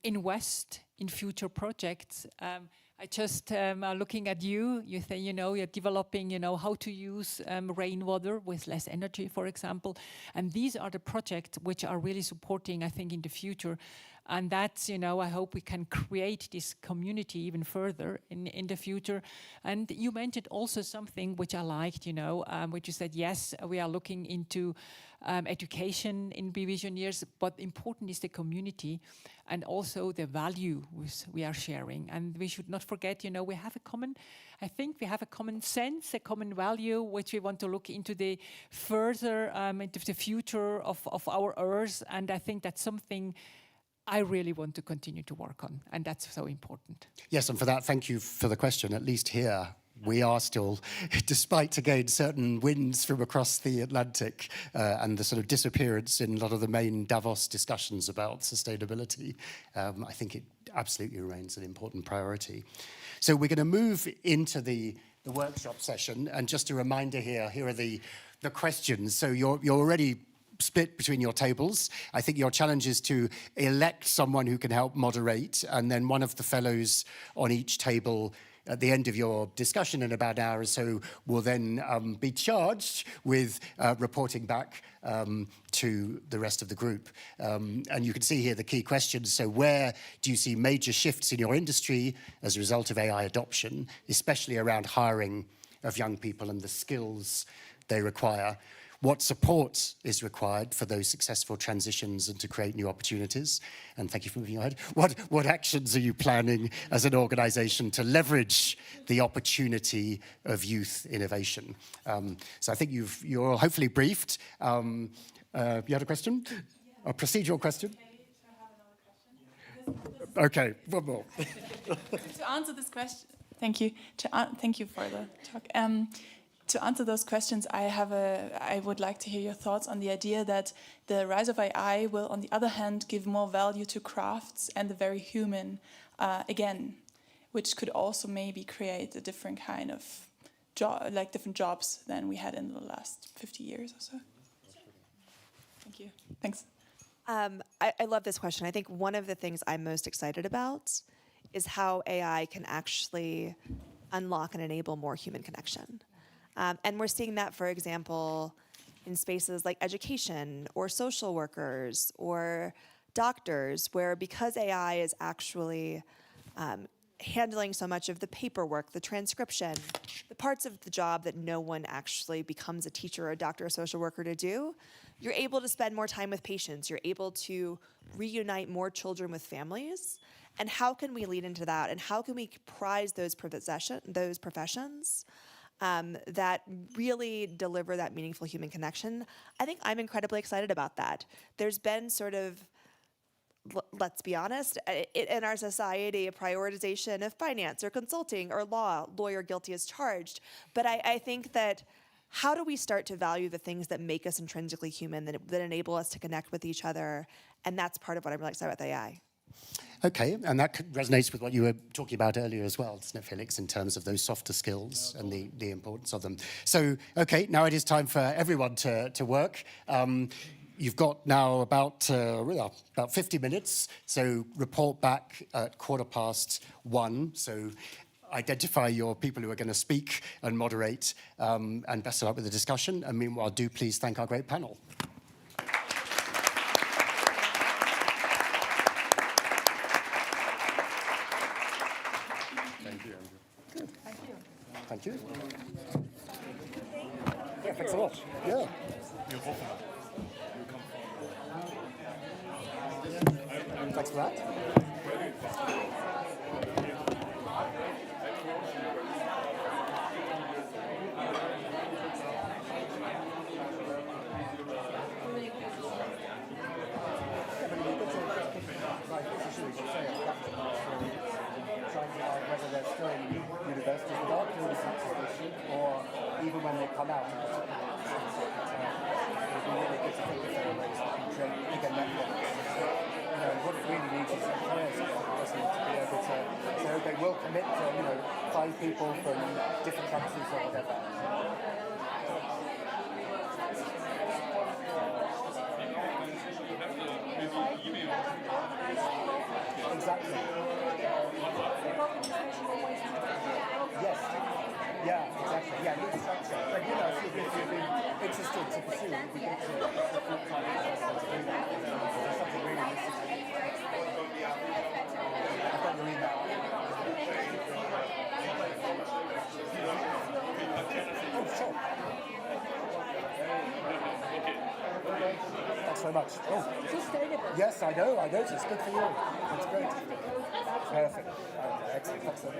invest in future projects. I just looking at you. You say, you're developing, how to use rainwater with less energy, for example. And these are the projects which are really supporting, I think, in the future. And that's, I hope we can create this community even further in the future. And you mentioned also something which I liked, which you said, yes, we are looking into education in Be Visioneers, but important is the community and also the value we are sharing. And we should not forget, we have I think we have a common sense, a common value, which we want to look into the further, into the future of our Earth. And I think that's something I really want to continue to work on, and that's so important. Yes, and for that, thank you for the question. At least here, we are still, despite, again, certain winds from across the Atlantic and the sort of disappearance in a lot of the main Davos discussions about sustainability, I think it absolutely remains an important priority. So we're going to move into the workshop session, and just a reminder here are the questions. So you're already split between your tables. I think your challenge is to elect someone who can help moderate, and then one of the fellows on each table at the end of your discussion in about an hour or so will then be charged with reporting back to the rest of the group. And you can see here the key questions. So where do you see major shifts in your industry as a result of AI adoption, especially around hiring of young people and the skills they require? What support is required for those successful transitions and to create new opportunities? And thank you for moving ahead. What actions are you planning as an organization to leverage the opportunity of youth innovation? So I think you're all hopefully briefed. You had a question? Yeah. A procedural question? Okay, one more. To answer this question, thank you. Thank you for the talk. To answer those questions, I would like to hear your thoughts on the idea that the rise of AI will, on the other hand, give more value to crafts and the very human again, which could also maybe create a different kind of job, like different jobs than we had in the last 50 years or so. Thank you. Thanks. I love this question. I think one of the things I'm most excited about is how AI can actually unlock and enable more human connection. And we're seeing that, for example, in spaces like education or social workers or doctors, where because AI is actually handling so much of the paperwork, the transcription, the parts of the job that no one actually becomes a teacher or a doctor or social worker to do, you're able to spend more time with patients. You're able to reunite more children with families. And how can we lead into that? And how can we prize those professions that really deliver that meaningful human connection? I think I'm incredibly excited about that. There's been sort of, let's be honest, in our society, a prioritization of finance or consulting or law, lawyer guilty as charged. But I think that how do we start to value the things that make us intrinsically human, that enable us to connect with each other? And that's part of what I'm really excited about with AI. Okay, and that resonates with what you were talking about earlier as well, doesn't it, Felix, in terms of those softer skills and the importance of them. So, okay, now it is time for everyone to work. You've got now about 50 minutes, so report back at 1:15. So identify your people who are going to speak and moderate, and best of luck with the discussion. And meanwhile, do please thank our great panel. Thank you. Yeah, thanks a lot. Yeah. Thanks for that. Whether they're still in universities without doing as much as they should, or even when they come out. It would be really good to think of their ways that can create bigger networks. What it really needs is employers, doesn't it, to be able to, so they will commit to, 5 people from different countries or whatever. Exactly. Yes. Yeah, exactly. Yeah, new structure. But if you've been interested to pursue, it would be good to full-time investors do that. There's something really missing. I've got your email. Oh, sure. Thanks so much. Oh. Yes, I know. I noticed. Good for you. That's great. Perfect. Excellent. Thanks so much.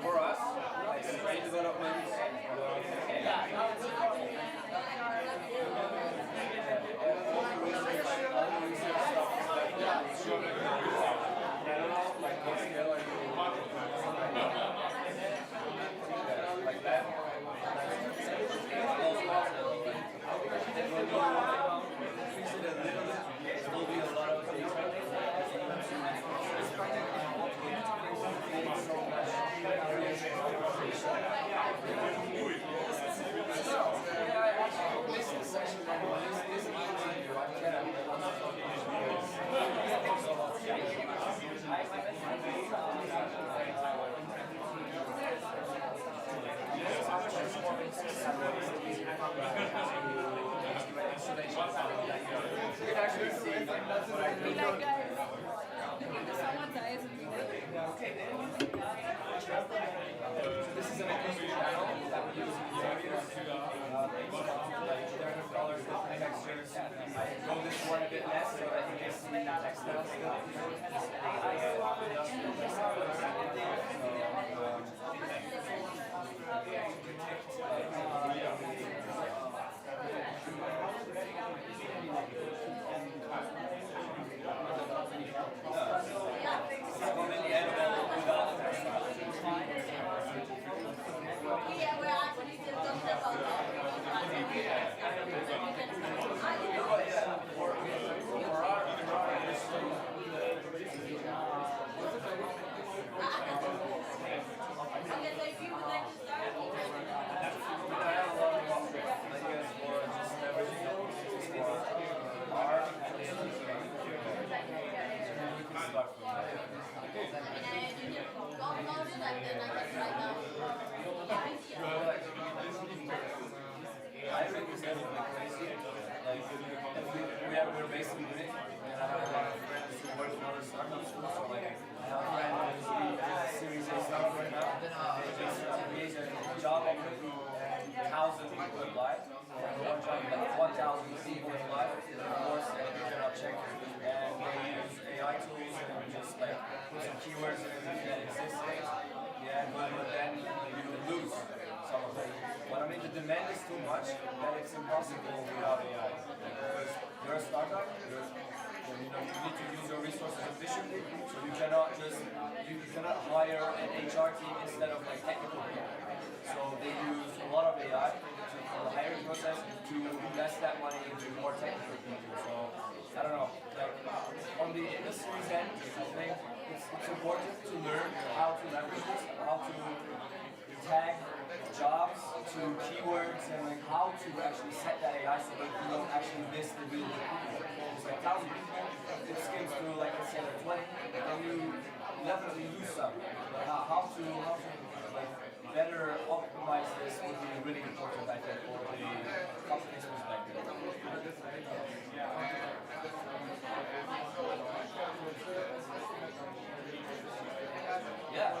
For us, like development, put some keywords in that exist, yeah, but then you lose some of it. But I mean, the demand is too much that it's impossible without AI. Because you're a startup, you need to use your resources efficiently, so you cannot hire an HR team instead of like technical people. So they use a lot of AI for the hiring process to invest that money into more technical people. So I don't know, like on the industry's end, I think it's important to learn how to leverage this, how to tag jobs to keywords and like how to actually set that AI so that you don't actually miss the real people. It's like 1,000 people, it skims through like let's say like 20, and you definitely lose some. But how to like better optimize this would be really important, I think, for the company's perspective. Yeah,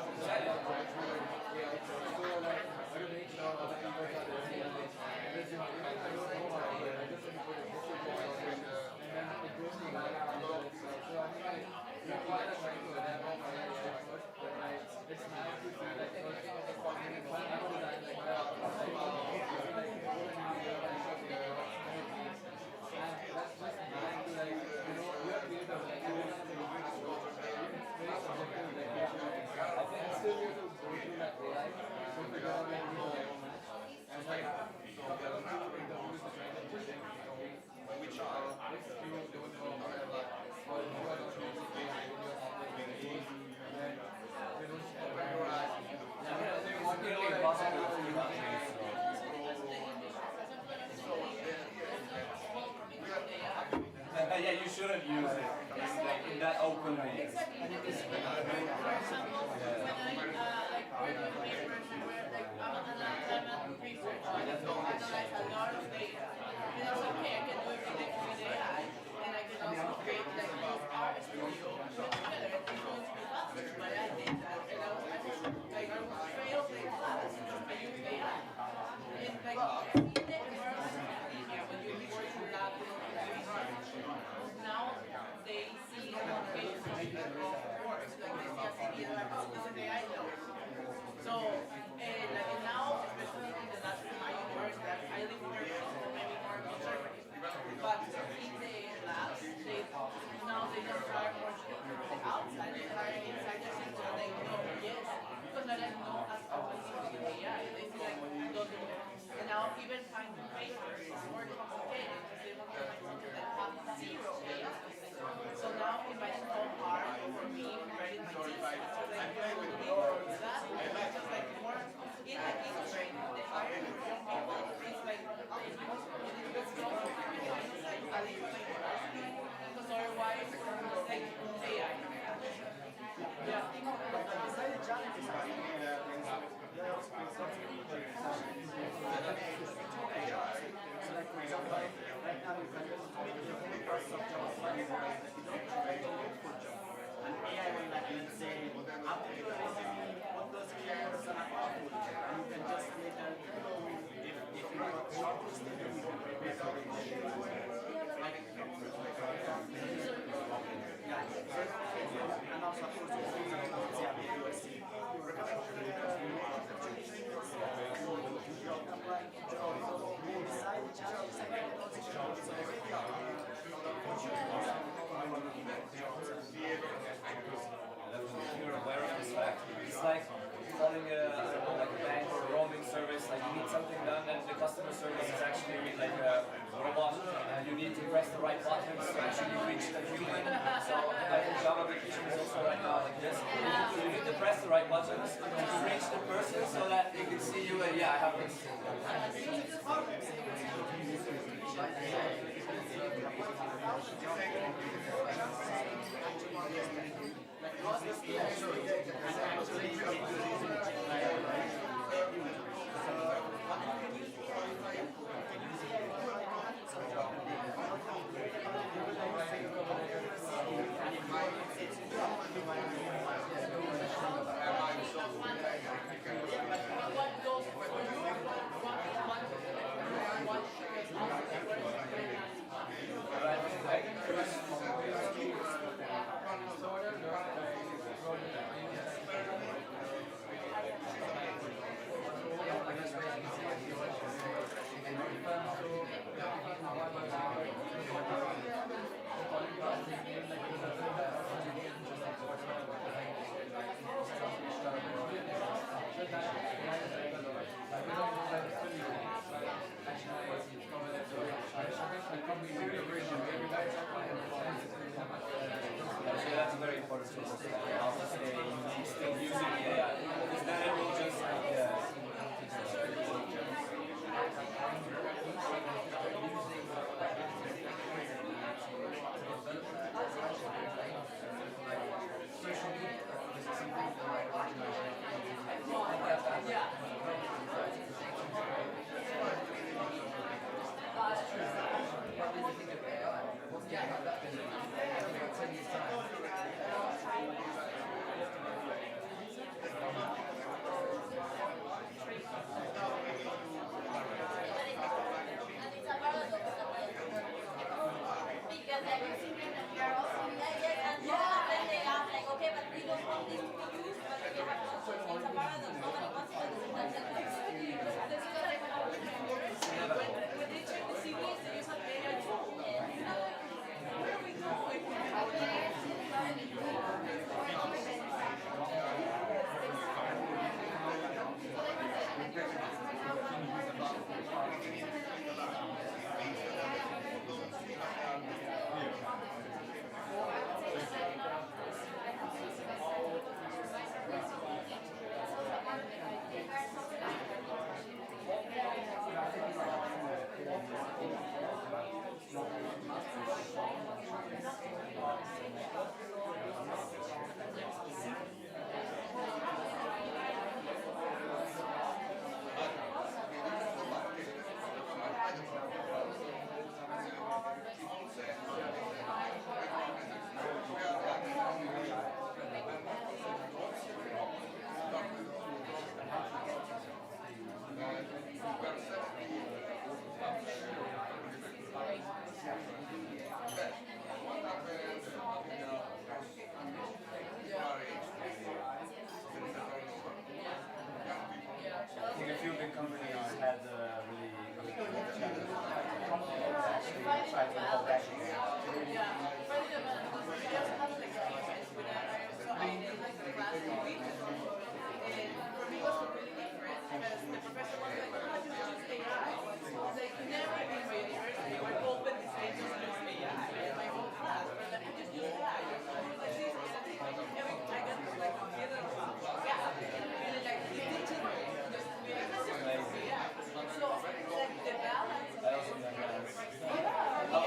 yeah, you shouldn't use it. It's like in that open way. It's like calling like a bank or a roaming service, like you need something done and the customer service is actually like a robot and you need to press the right buttons to actually reach the human. So I think Java application is also right now like this. You need to press the right buttons to reach the person so that they can see you and yeah, I have this. how to stay still using the AI. Because then it will just I think a few big companies had really good challenges. Actually tried to hold back the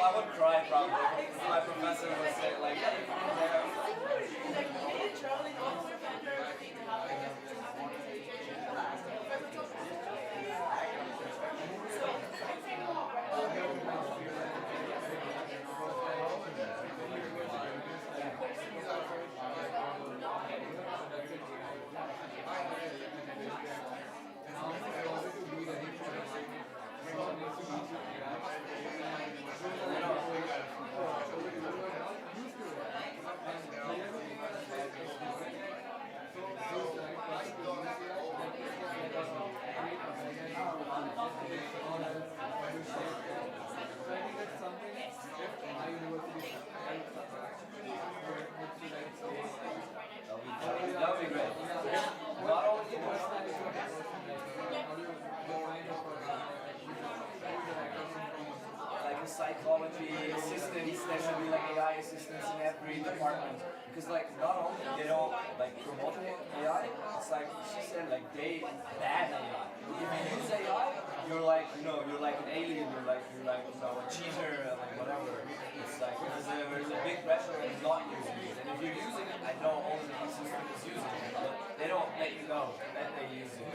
I would cry probably. My professor would say like, yeah, you can do that. That would be great. Not only like psychology assistants, there should be like AI assistants in every department. Because like not only they don't like promote AI, it's like she said like they ban AI. If you use AI, you're like you're like an alien, you're like a cheater, like whatever. It's like there's a big pressure in not using it. And if you're using it, I know all the system is using it, but they don't let you go, let they use it.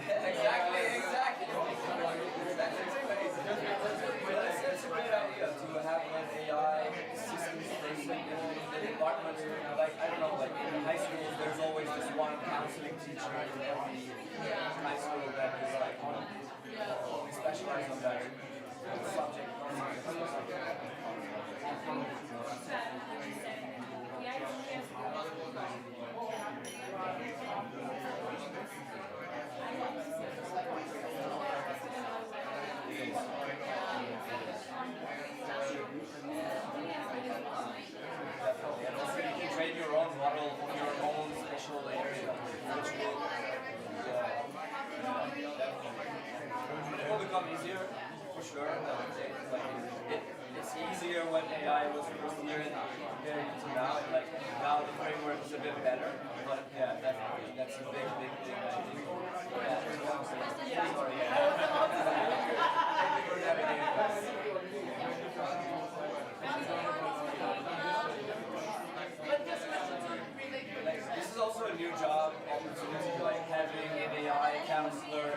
Exactly. That's a great idea to have an AI system station in the department. Like I don't know, like in high school, there's always this one counseling teacher in every high school that is like only specialized on that subject. Train your own model for your own special area, which will it will become easier for sure. Like it's easier when AI was first here and compared to now, and like now the framework is a bit better. But yeah, definitely that's a big thing I think. Yeah. Sorry. This is also a new job opportunity, like having an AI counselor.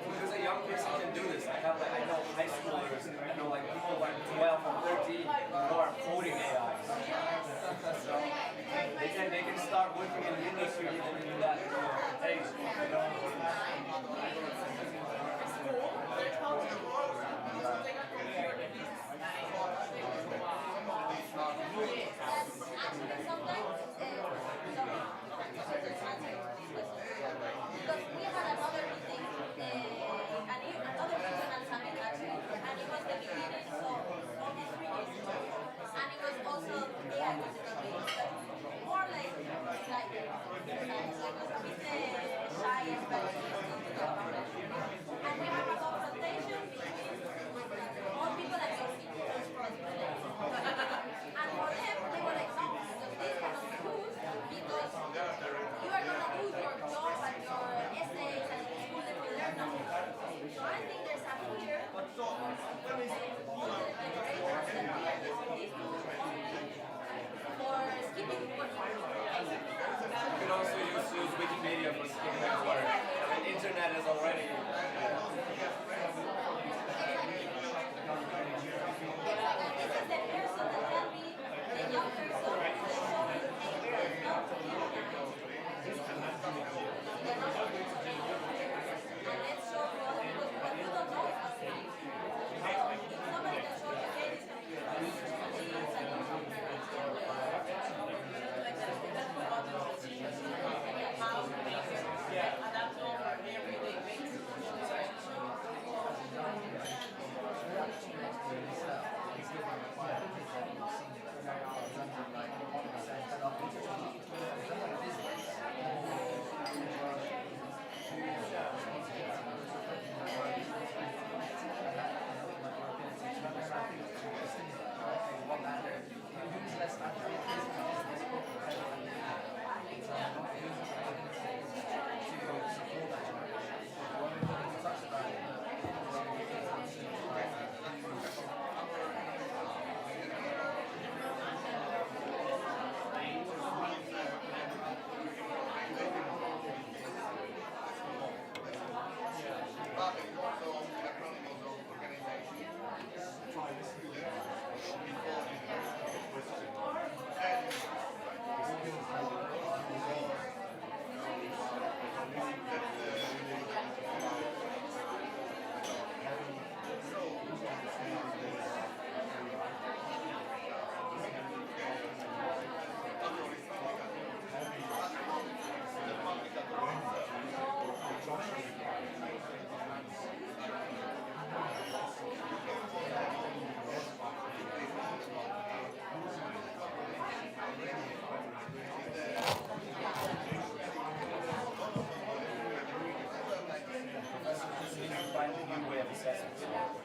Because a young person can do this. I know high schoolers, I know like people like 12 or 13 who are coding AI. So they can start working in the industry even in that age. You can also use Wikipedia for skipping that work. And the internet is already.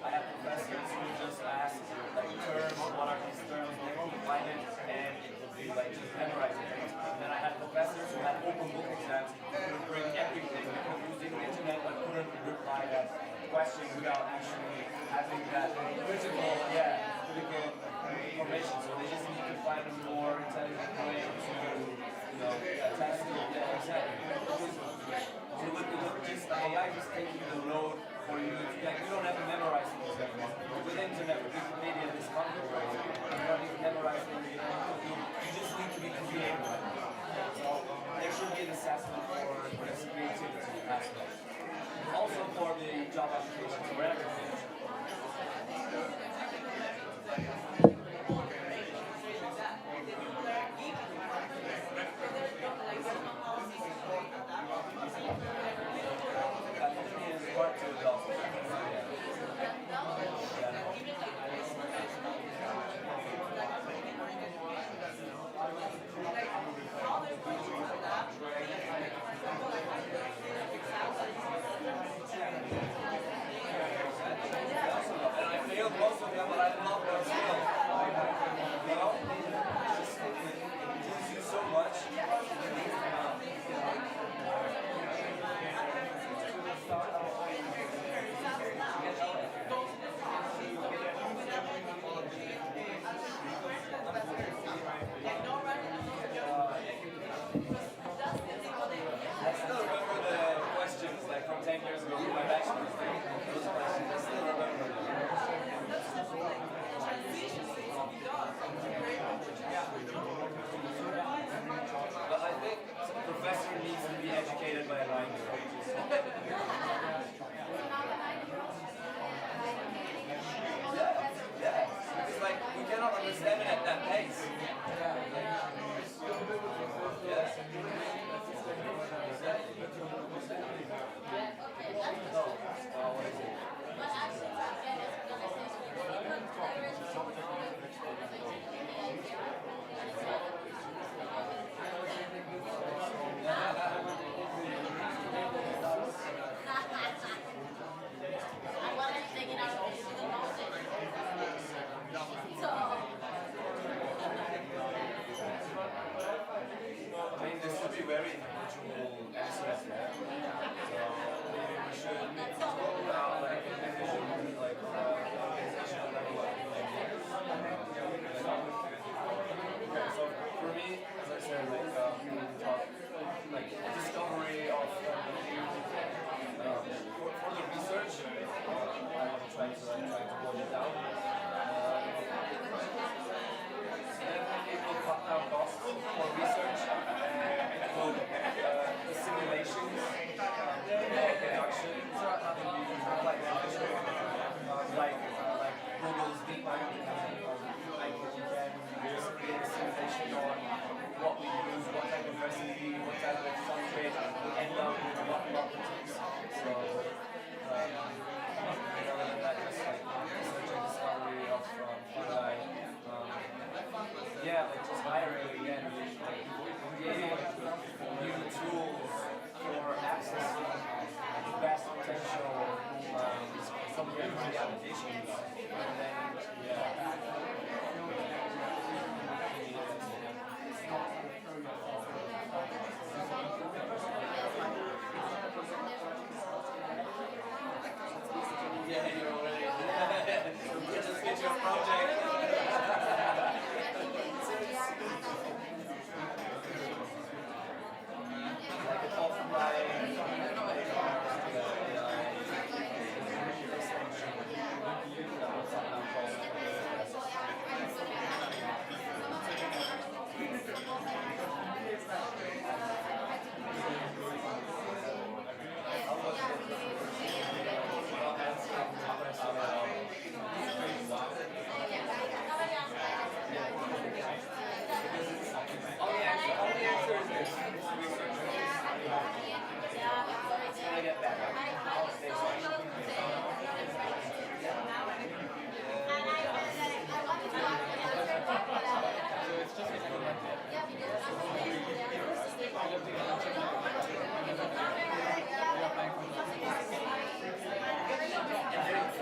I have professors who just ask like terms, what are these terms, they will find it, and it would be like just memorizing things. And then I had professors who had open book exams who would bring everything using the internet but couldn't reply that question without actually having that critical information. So they just need to find a more intelligent way to test the exam. So with just AI just taking the load for you, like you don't have to memorize things anymore. With the internet, with Wikipedia, this content, right? You don't need to memorize things. You just need to be creative. So there should be an assessment for this creativity aspect. Also for the job applications, for everything. even at that pace. I mean, this should be very individual access, yeah. So maybe we should talk about like individual, like organizational level of ideas. Okay, so for me, as I said, like we talk like discovery of for the research. I want to try to boil it down. Definitely will cut down costs for research. The simulations of production will be quite beneficial. Like Google's DeepMind, like you can just create a simulation on what we use, what type of recipe, what type of substrate, we end up with what properties. So rather than that, just like research and discovery of fungi. Yeah, like just hiring again, like creating new tools for accessing the best potential some of the applications. And then, yeah. Yeah, you're already. Just get your project. Like an offline.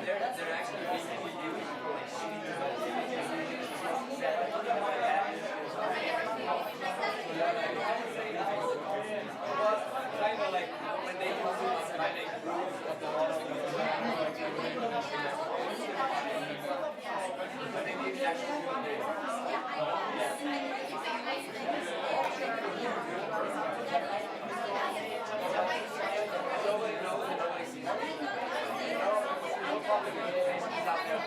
They're actually basically used for like shitty kind of like when they use it, when they prove of the model. I think it's actually good nobody knows and nobody sees it. No public information is out there.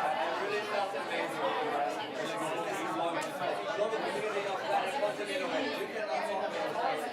I really felt amazing. Global community of that responsibility. You cannot talk about it.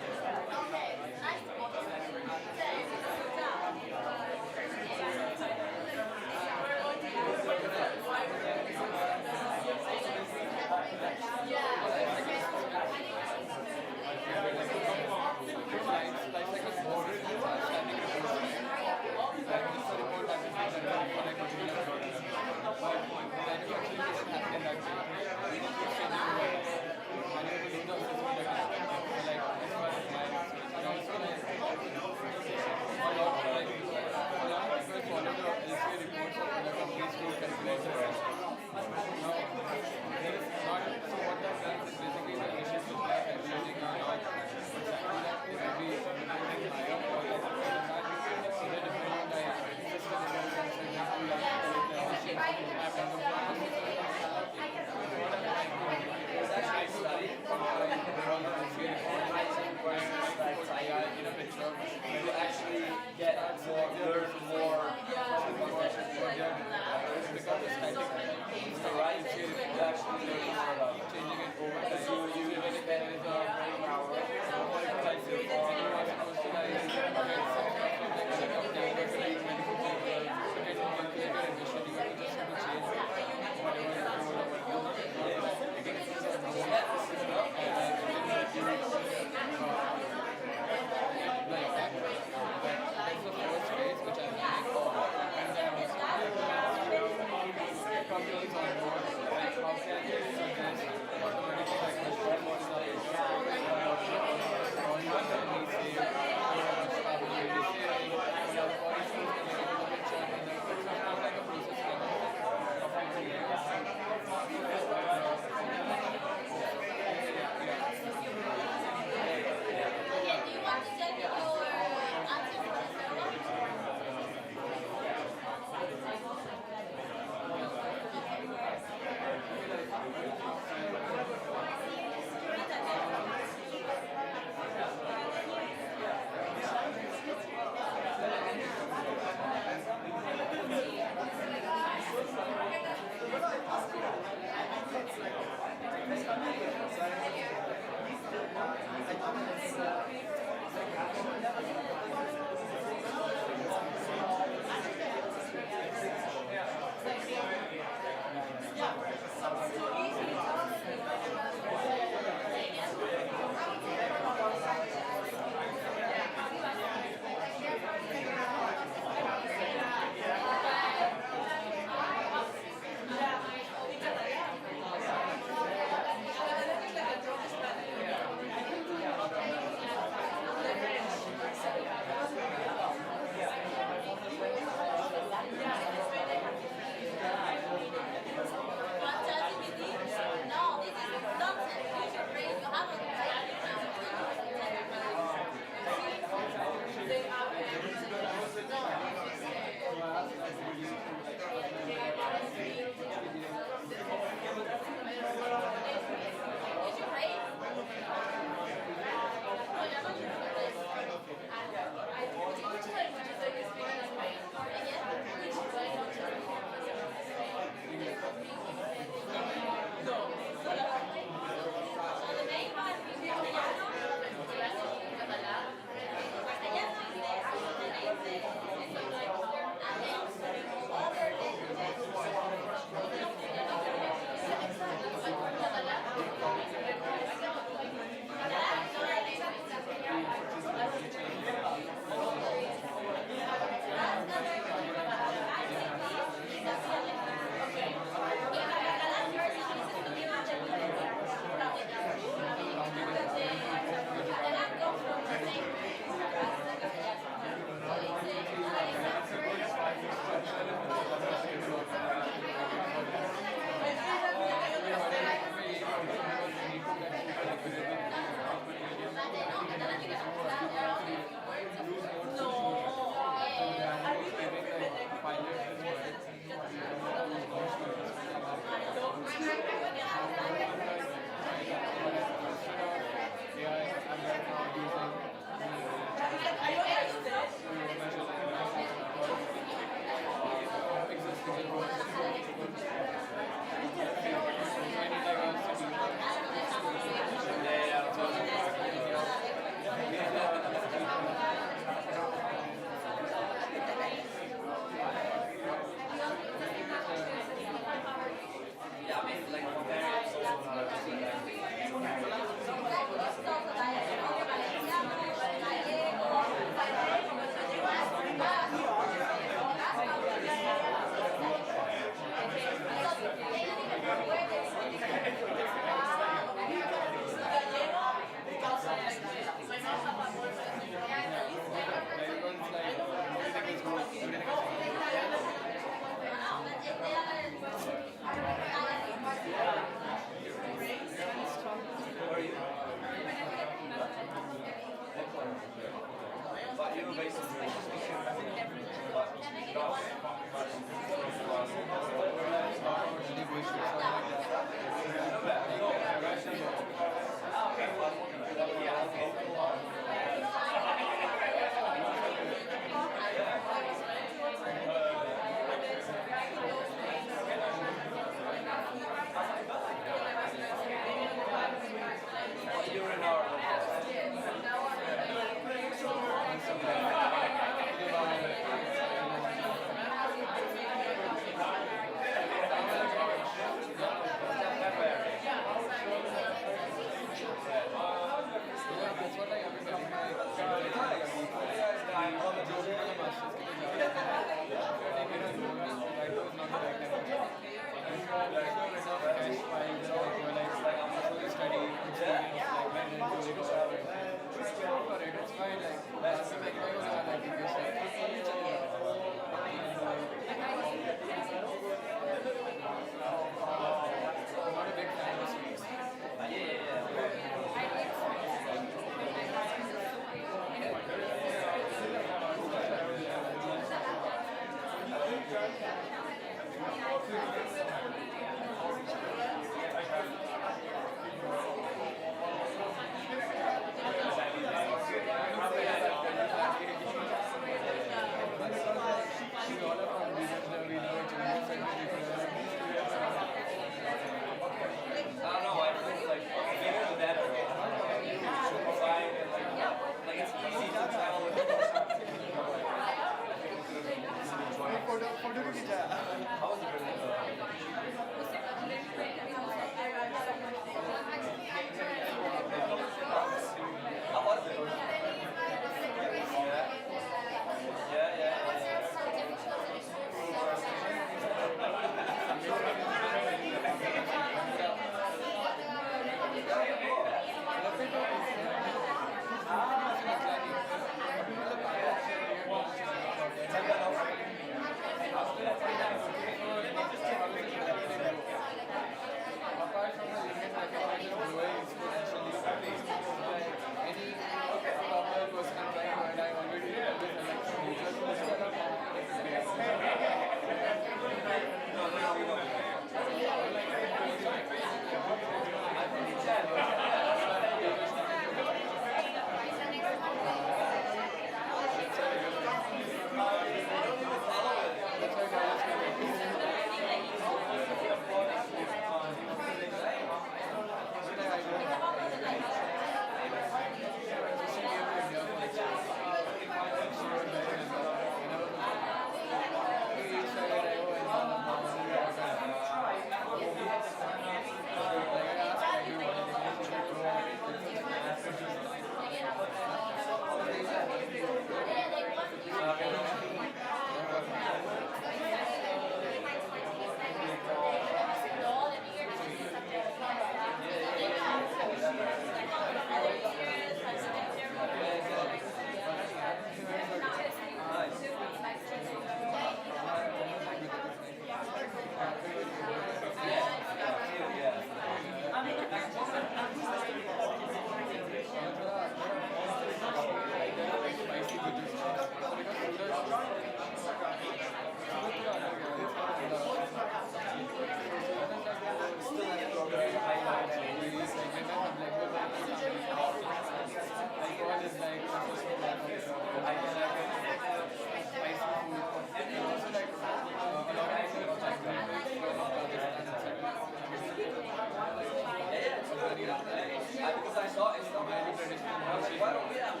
Because I saw it's not very traditional. Why don't we have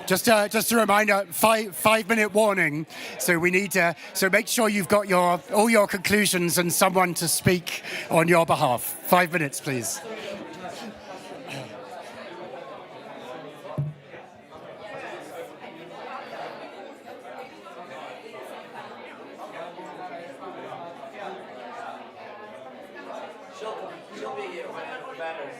Just a reminder, 5-minute warning. So we need to, so make sure you've got all your conclusions and someone to speak on your behalf. 5 minutes, please. She'll be here when it matters.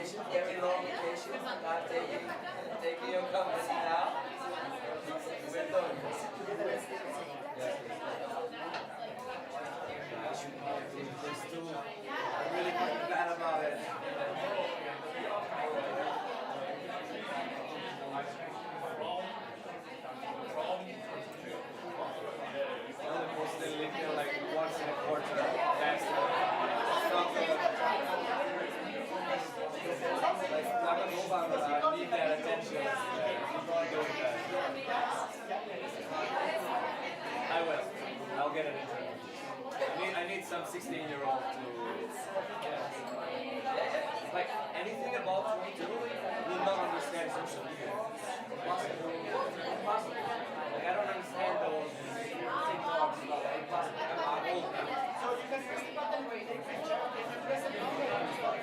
vacation, very long vacation, not taking your company now. We're doing this. I should probably do this too. I'm really bad about it. Like once in a quarter. That's not good. Like, I'm a mobile, but I need that attention. Keep on doing that. I will. I'll get an intern. I need some 16-year-old to. Like anything above 22 will not understand social media. Impossible. Impossible. Like I don't understand those TikToks. Impossible. I'm old now. So you can press the button where you take picture. Press the button where you start.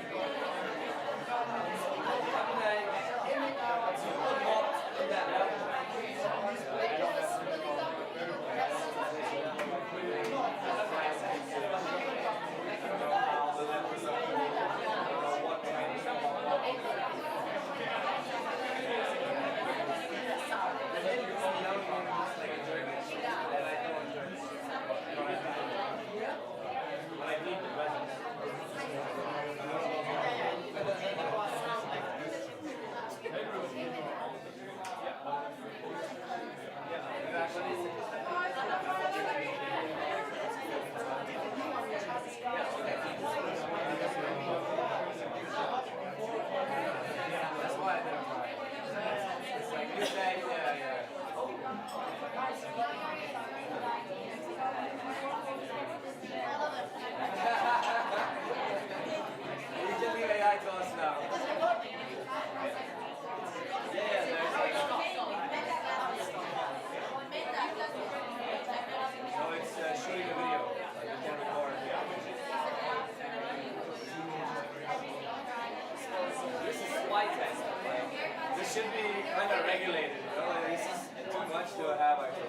Should be kind of regulated, you know? This is too much to have, I think.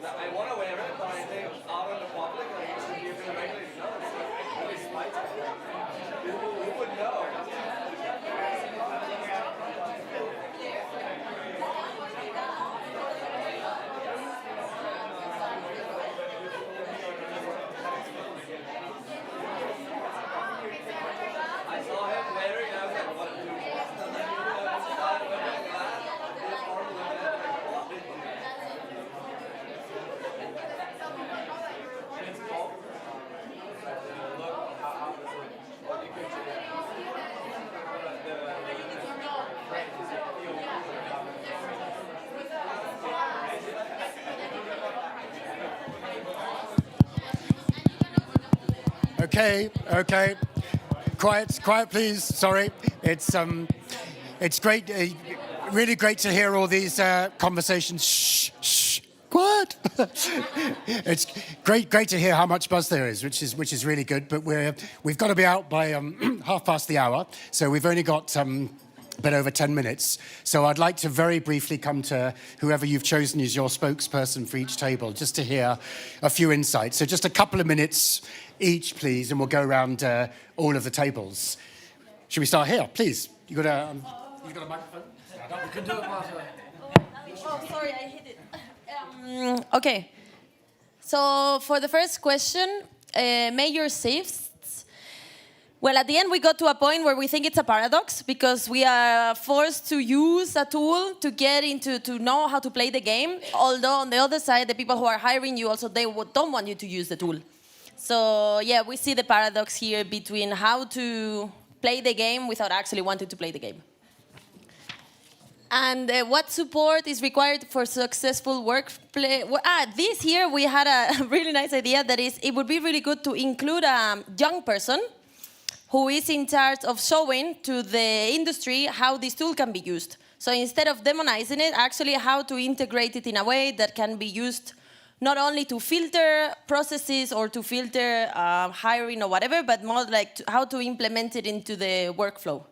I want to wear it, but I think out in the public, like, it should be a bit regulated. No, it's like really spicy. Who would know? I saw him wearing it, I was like, what do you Okay. Quiet, please. Sorry. It's great, really great to hear all these conversations. Shh. Quiet. It's great to hear how much buzz there is, which is really good. But we've got to be out by 1:30, so we've only got a bit over 10 minutes. So I'd like to very briefly come to whoever you've chosen as your spokesperson for each table, just to hear a few insights. So just a couple of minutes each, please, and we'll go around all of the tables. Should we start here, please? You got a microphone? We can do it, Martha. Oh, sorry, I hit it. Okay. So for the first question, major shifts. Well, at the end, we got to a point where we think it's a paradox because we are forced to use a tool to get to know how to play the game. Although on the other side, the people who are hiring you also, they don't want you to use the tool. So yeah, we see the paradox here between how to play the game without actually wanting to play the game. And what support is required for successful workplace? This year we had a really nice idea that is, it would be really good to include a young person who is in charge of showing to the industry how this tool can be used. So instead of demonizing it, actually how to integrate it in a way that can be used not only to filter processes or to filter hiring or whatever, but more like how to implement it into the workflow.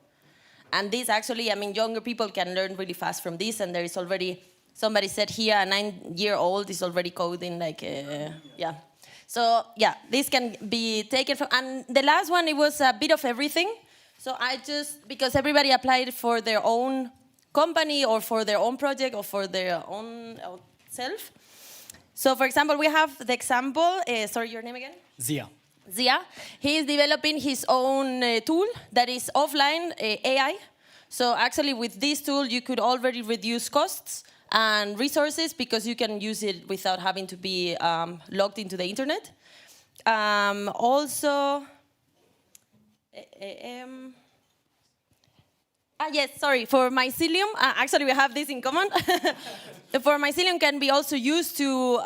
And this actually, I mean, younger people can learn really fast from this, and there is already, somebody said here, a 9-year-old is already coding, like, yeah. So yeah, this can be taken from, and the last one, it was a bit of everything. So I just, because everybody applied for their own company or for their own project or for their own self. So for example, we have the example, sorry, your name again? Zia. Zia. He is developing his own tool that is offline AI. So actually with this tool, you could already reduce costs and resources because you can use it without having to be logged into the internet. Yes, sorry, for mycelium, actually we have this in common. For mycelium can be also used to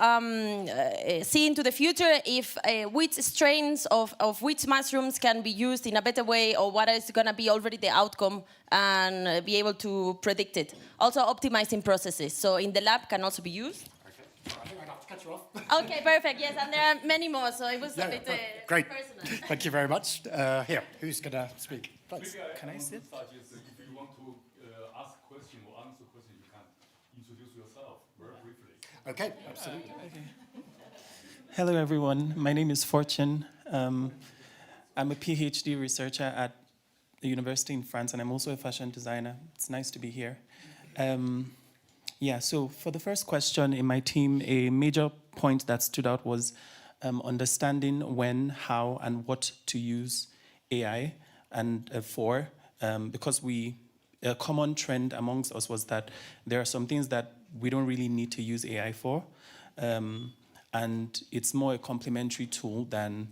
see into the future if which strains of which mushrooms can be used in a better way or what is going to be already the outcome and be able to predict it. Also optimizing processes, so in the lab can also be used. Okay, I think I have to cut you off. Okay, perfect, yes, and there are many more, so it was a bit great. personal. Thank you very much. Here, who's going to speak? Please. Can I sit? If you want to ask a question or answer a question, you can introduce yourself very briefly. Okay, absolutely. Okay. Hello, everyone. My name is Fortune. I'm a PhD researcher at the university in France, and I'm also a fashion designer. It's nice to be here. Yeah, so for the first question in my team, a major point that stood out was understanding when, how, and what to use AI and for, because a common trend amongst us was that there are some things that we don't really need to use AI for, and it's more a complementary tool than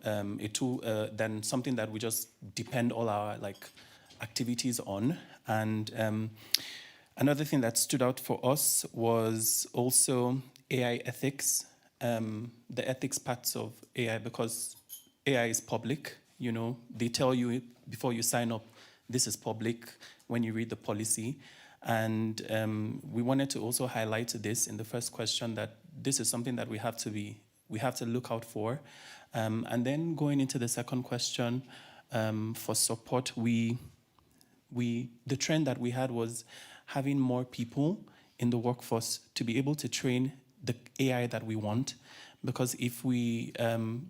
than something that we just depend all our activities on. And another thing that stood out for us was also AI ethics, the ethics parts of AI, because AI is public. You know, they tell you before you sign up, this is public when you read the policy. And we wanted to also highlight this in the first question, that this is something that we have to look out for. And then going into the second question, for support, the trend that we had was having more people in the workforce to be able to train the AI that we want. Because if we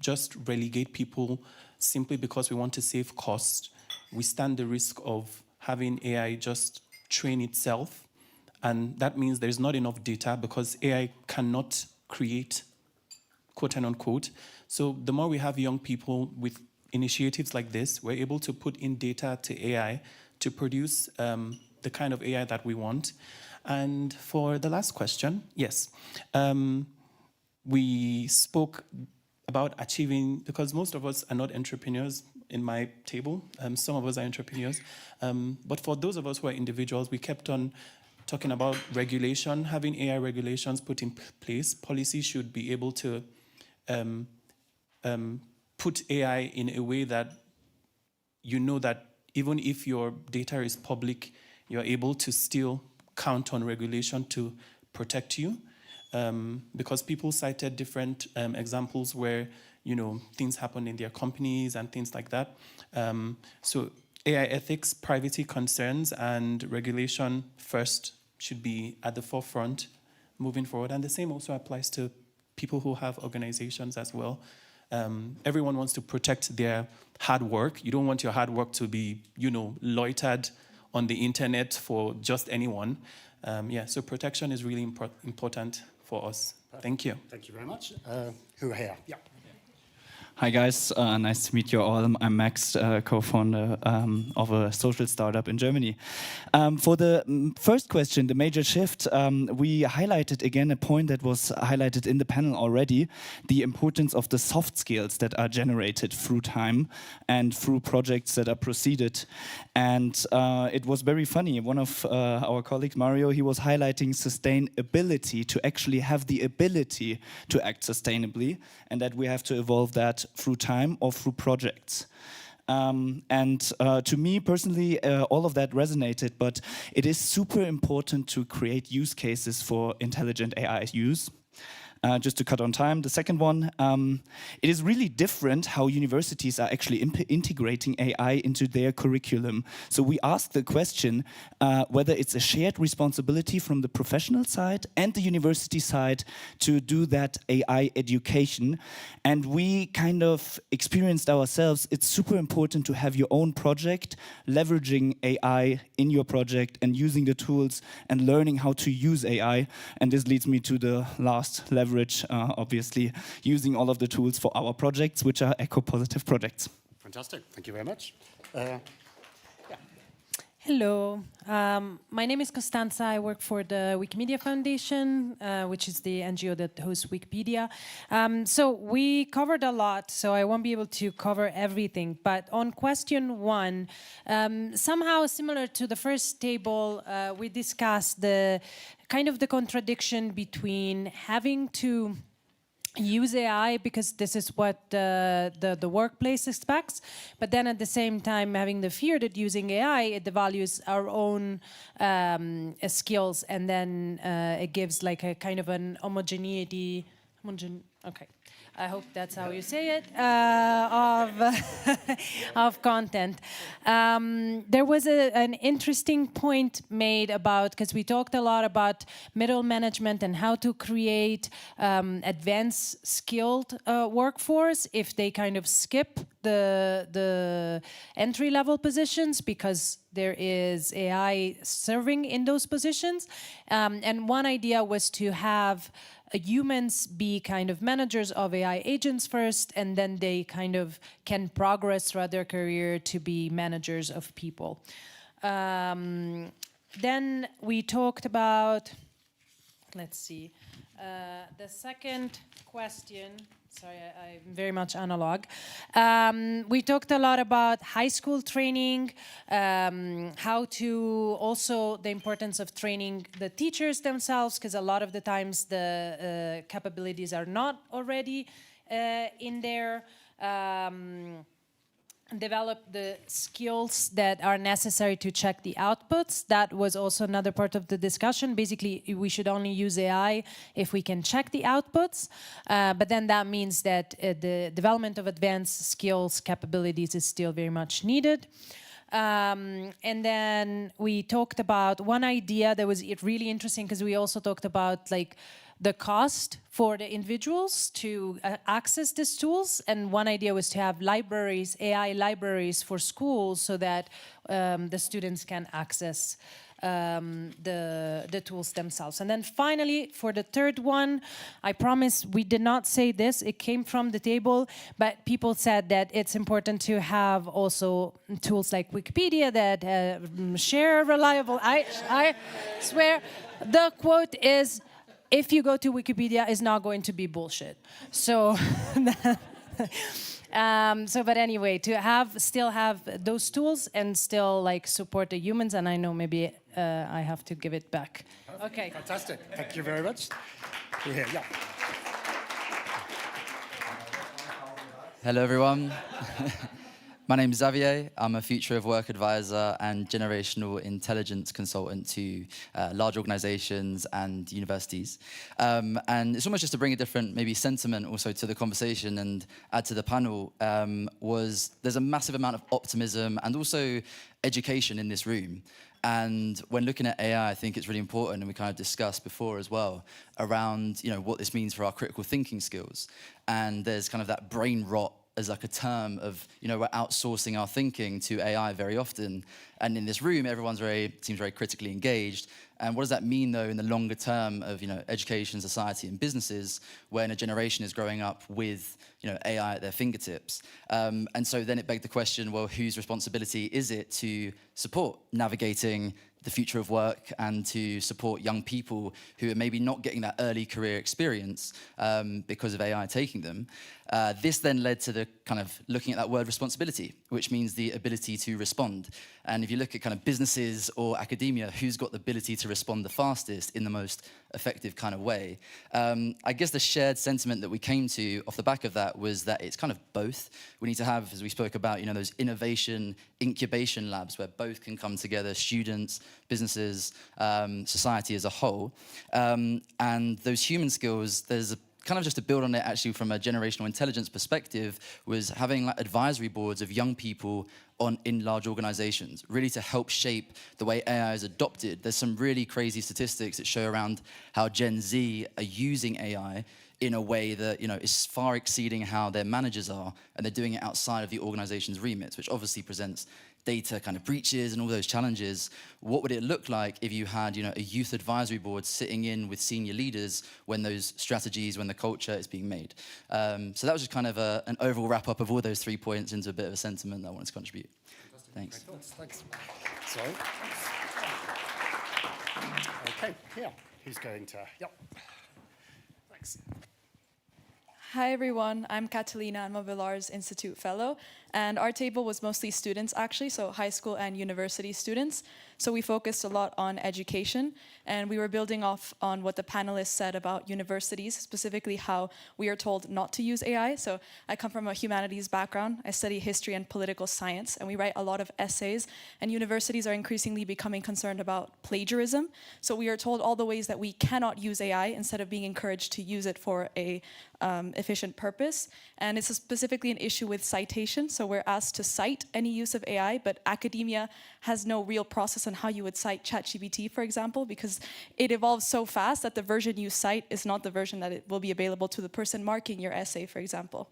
just relegate people simply because we want to save cost, we stand the risk of having AI just train itself. And that means there's not enough data because AI cannot create, quote and unquote. So the more we have young people with initiatives like this, we're able to put in data to AI to produce the kind of AI that we want. And for the last question, yes, we spoke about achieving, because most of us are not entrepreneurs in my table. Some of us are entrepreneurs. But for those of us who are individuals, we kept on talking about regulation, having AI regulations put in place. Policy should be able to put AI in a way that you know that even if your data is public, you're able to still count on regulation to protect you. Because people cited different examples where, you know, things happen in their companies and things like that. So AI ethics, privacy concerns, and regulation first should be at the forefront moving forward. And the same also applies to people who have organizations as well. Everyone wants to protect their hard work. You don't want your hard work to be, you know, loitered on the internet for just anyone. Yeah, so protection is really important for us. Perfect. Thank you. Thank you very much. Who are here? Yeah. Hi guys, nice to meet you all. I'm Max, co-founder of a social startup in Germany. For the first question, the major shift, we highlighted again a point that was highlighted in the panel already, the importance of the soft skills that are generated through time and through projects that are proceeded. And it was very funny. One of our colleagues, Mario, he was highlighting sustainability, to actually have the ability to act sustainably, and that we have to evolve that through time or through projects. To me personally, all of that resonated, but it is super important to create use cases for intelligent AI use. just to cut on time. The second one, it is really different how universities are actually integrating AI into their curriculum. So we asked the question whether it's a shared responsibility from the professional side and the university side to do that AI education. And we kind of experienced ourselves, it's super important to have your own project, leveraging AI in your project and using the tools and learning how to use AI. And this leads me to the last leverage, obviously, using all of the tools for our projects, which are eco-positive projects. Fantastic. Thank you very much. Hello, my name is Costanza. I work for the Wikimedia Foundation, which is the NGO that hosts Wikipedia. So we covered a lot, so I won't be able to cover everything. But on question one, somehow similar to the first table, we discussed the kind of the contradiction between having to use AI because this is what the workplace expects, but then at the same time having the fear that using AI, it devalues our own skills, and then it gives like a kind of an homogeneity, okay, I hope that's how you say it, of content. There was an interesting point made about, because we talked a lot about middle management and how to create advanced skilled workforce if they kind of skip the entry-level positions because there is AI serving in those positions. And one idea was to have humans be kind of managers of AI agents first, and then they kind of can progress throughout their career to be managers of people. Then we talked about, let's see, the second question. Sorry, I'm very much analog. We talked a lot about high school training, how to also the importance of training the teachers themselves, because a lot of the times the capabilities are not already in there. Develop the skills that are necessary to check the outputs. That was also another part of the discussion. Basically, we should only use AI if we can check the outputs. But then that means that the development of advanced skills capabilities is still very much needed. And then we talked about one idea that was really interesting, because we also talked about like the cost for the individuals to access these tools. And one idea was to have libraries, AI libraries for schools, so that the students can access the tools themselves. And then finally, for the third one, I promise we did not say this, it came from the table, but people said that it's important to have also tools like Wikipedia that share reliable, I swear, the quote is, if you go to Wikipedia, it's not going to be bullshit. So, but anyway, to still have those tools and still like support the humans, and I know maybe I have to give it back. Okay. Fantastic. Thank you very much. We're here, yeah. Hello, everyone. My name is Xavier. I'm a future of work advisor and generational intelligence consultant to large organizations and universities. And it's almost just to bring a different maybe sentiment also to the conversation and add to the panel, there's a massive amount of optimism and also education in this room. And when looking at AI, I think it's really important, and we kind of discussed before as well, around what this means for our critical thinking skills. And there's kind of that brain rot as like a term of, we're outsourcing our thinking to AI very often. And in this room, everyone's seems very critically engaged. And what does that mean, though, in the longer term of, education, society, and businesses, when a generation is growing up with, AI at their fingertips? And so then it begged the question, well, whose responsibility is it to support navigating the future of work and to support young people who are maybe not getting that early career experience because of AI taking them? This then led to the kind of looking at that word responsibility, which means the ability to respond. And if you look at kind of businesses or academia, who's got the ability to respond the fastest in the most effective kind of way? I guess the shared sentiment that we came to off the back of that was that it's kind of both. We need to have, as we spoke about, those innovation incubation labs where both can come together, students, businesses, society as a whole. And those human skills, there's kind of just to build on it actually from a generational intelligence perspective, was having like advisory boards of young people in large organizations, really to help shape the way AI is adopted. There's some really crazy statistics that show around how Gen Z are using AI in a way that is far exceeding how their managers are, and they're doing it outside of the organization's remits, which obviously presents data kind of breaches and all those challenges. What would it look like if you had a youth advisory board sitting in with senior leaders when those strategies, when the culture is being made? So that was just kind of an overall wrap up of all those 3 points into a bit of a sentiment that I wanted to contribute. Thanks. Thanks. Sorry. Okay, yeah. Who's going to? Yep. Thanks. Hi everyone, I'm Catalina, I'm a Villars Institute Fellow, and our table was mostly students actually, so high school and university students. So we focused a lot on education, and we were building off on what the panelists said about universities, specifically how we are told not to use AI. So I come from a humanities background, I study history and political science, and we write a lot of essays, and universities are increasingly becoming concerned about plagiarism. So we are told all the ways that we cannot use AI instead of being encouraged to use it for a efficient purpose. And it's specifically an issue with citation. So we're asked to cite any use of AI, but academia has no real process on how you would cite ChatGPT, for example, because it evolves so fast that the version you cite is not the version that it will be available to the person marking your essay, for example.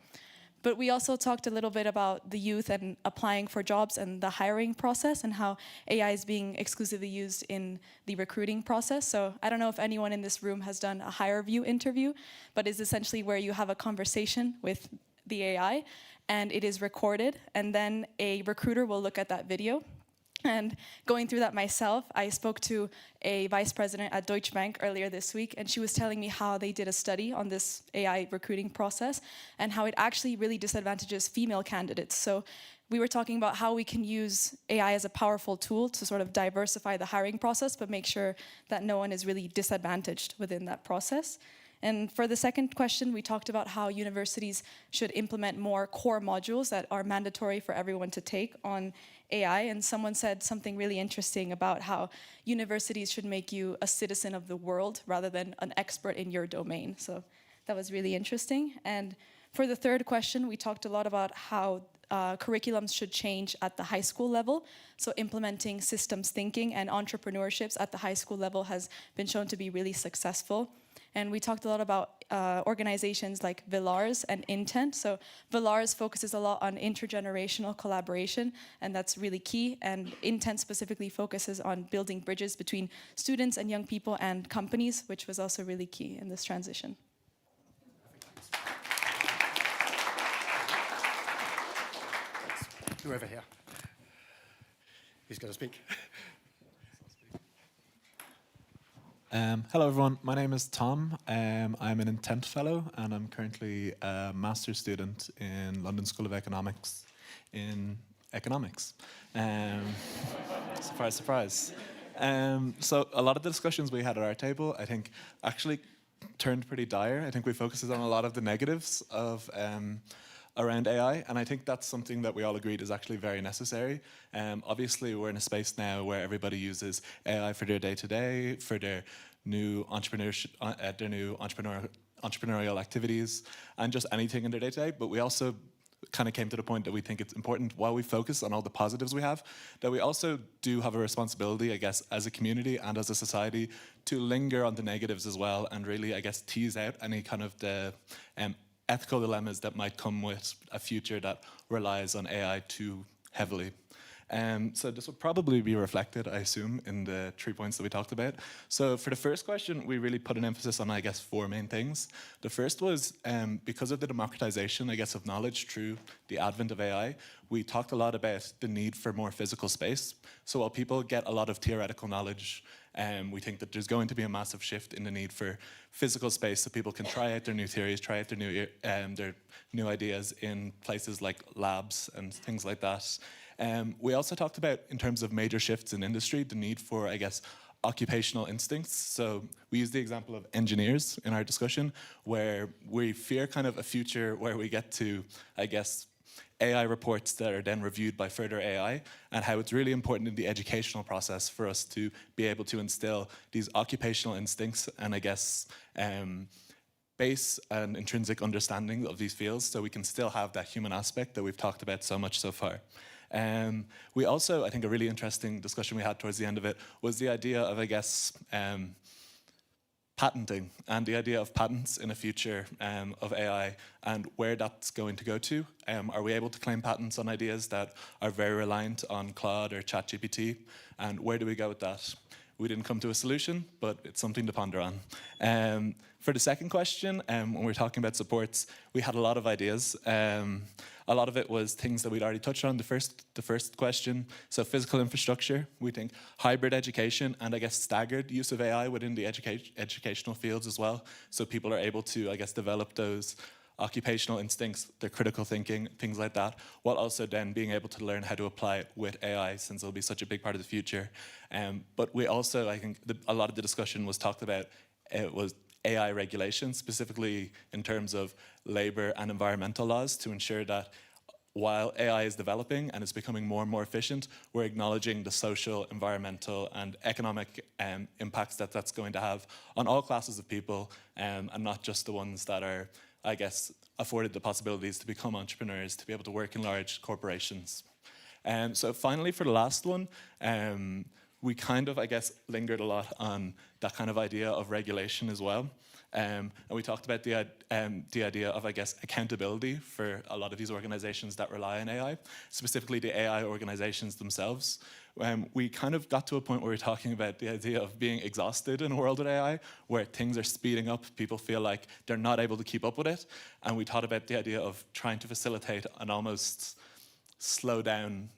But we also talked a little bit about the youth and applying for jobs and the hiring process and how AI is being exclusively used in the recruiting process. So I don't know if anyone in this room has done a HireVue interview, but it's essentially where you have a conversation with the AI and it is recorded, and then a recruiter will look at that video. And going through that myself, I spoke to a vice president at Deutsche Bank earlier this week, and she was telling me how they did a study on this AI recruiting process and how it actually really disadvantages female candidates. So we were talking about how we can use AI as a powerful tool to sort of diversify the hiring process, but make sure that no one is really disadvantaged within that process. And for the second question, we talked about how universities should implement more core modules that are mandatory for everyone to take on AI. And someone said something really interesting about how universities should make you a citizen of the world rather than an expert in your domain. So that was really interesting. And for the third question, we talked a lot about how curriculums should change at the high school level. So implementing systems thinking and entrepreneurships at the high school level has been shown to be really successful. And we talked a lot about organizations like Villars and Intent. So Villars focuses a lot on intergenerational collaboration, and that's really key. And Intent specifically focuses on building bridges between students and young people and companies, which was also really key in this transition. Who over here? Who's going to speak? Hello everyone, my name is Tom. I'm an Intent Fellow and I'm currently a master's student in London School of Economics in economics. Surprise, surprise. So a lot of the discussions we had at our table, I think, actually turned pretty dire. I think we focused on a lot of the negatives of around AI, and I think that's something that we all agreed is actually very necessary. Obviously, we're in a space now where everybody uses AI for their day-to-day, for their new entrepreneurship, entrepreneurial activities, and just anything in their day-to-day. But we also kind of came to the point that we think it's important, while we focus on all the positives we have, that we also do have a responsibility, I guess, as a community and as a society, to linger on the negatives as well, and really, I guess, tease out any kind of the ethical dilemmas that might come with a future that relies on AI too heavily. So this will probably be reflected, I assume, in the 3 points that we talked about. So for the first question, we really put an emphasis on, I guess, 4 main things. The first was because of the democratization, I guess, of knowledge through the advent of AI, we talked a lot about the need for more physical space. So while people get a lot of theoretical knowledge, we think that there's going to be a massive shift in the need for physical space so people can try out their new theories, try out their new ideas in places like labs and things like that. We also talked about, in terms of major shifts in industry, the need for, I guess, occupational instincts. So we used the example of engineers in our discussion, where we fear kind of a future where we get to, I guess, AI reports that are then reviewed by further AI, and how it's really important in the educational process for us to be able to instill these occupational instincts and, I guess, base and intrinsic understanding of these fields so we can still have that human aspect that we've talked about so much so far. We also, I think a really interesting discussion we had towards the end of it was the idea of, I guess, patenting and the idea of patents in a future of AI and where that's going to go to. Are we able to claim patents on ideas that are very reliant on Claude or ChatGPT? And where do we go with that? We didn't come to a solution, but it's something to ponder on. For the second question, when we were talking about supports, we had a lot of ideas. A lot of it was things that we'd already touched on, the first question. So physical infrastructure, we think hybrid education, and I guess staggered use of AI within the educational fields as well. So people are able to, I guess, develop those occupational instincts, their critical thinking, things like that, while also then being able to learn how to apply it with AI, since it'll be such a big part of the future. But we also, I think, a lot of the discussion was talked about, it was AI regulation, specifically in terms of labor and environmental laws, to ensure that while AI is developing and it's becoming more and more efficient, we're acknowledging the social, environmental, and economic impacts that that's going to have on all classes of people, and not just the ones that are, I guess, afforded the possibilities to become entrepreneurs, to be able to work in large corporations. So finally, for the last one, we kind of, I guess, lingered a lot on that kind of idea of regulation as well. And we talked about the idea of, I guess, accountability for a lot of these organizations that rely on AI, specifically the AI organizations themselves. We kind of got to a point where we were talking about the idea of being exhausted in a world of AI, where things are speeding up, people feel like they're not able to keep up with it. And we thought about the idea of trying to facilitate an almost slowing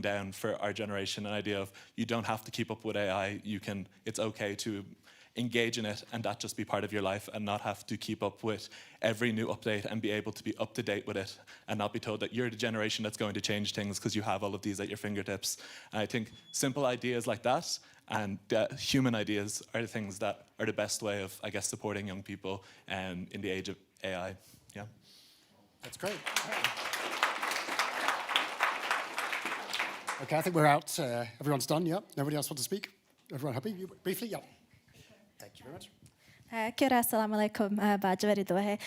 down for our generation, an idea of you don't have to keep up with AI, it's okay to engage in it and that just be part of your life and not have to keep up with every new update and be able to be up to date with it and not be told that you're the generation that's going to change things because you have all of these at your fingertips. And I think simple ideas like that and human ideas are the things that are the best way of, I guess, supporting young people in the age of AI. Yeah. That's great. Okay, I think we're out. Everyone's done, yeah? Nobody else want to speak? Everyone happy? You, briefly, yeah. Thank you very much. Kia ora, assalamu alaikum, Bajawari Dohe.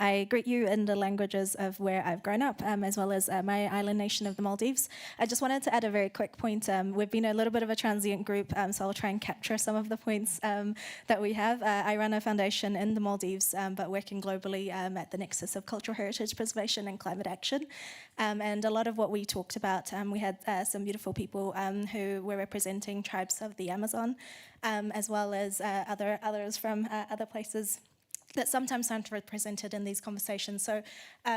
I greet you in the languages of where I've grown up, as well as my island nation of the Maldives. I just wanted to add a very quick point. We've been a little bit of a transient group, so I'll try and capture some of the points that we have. I run a foundation in the Maldives, but working globally at the nexus of cultural heritage preservation and climate action. And a lot of what we talked about, we had some beautiful people who were representing tribes of the Amazon, as well as others from other places that sometimes aren't represented in these conversations. So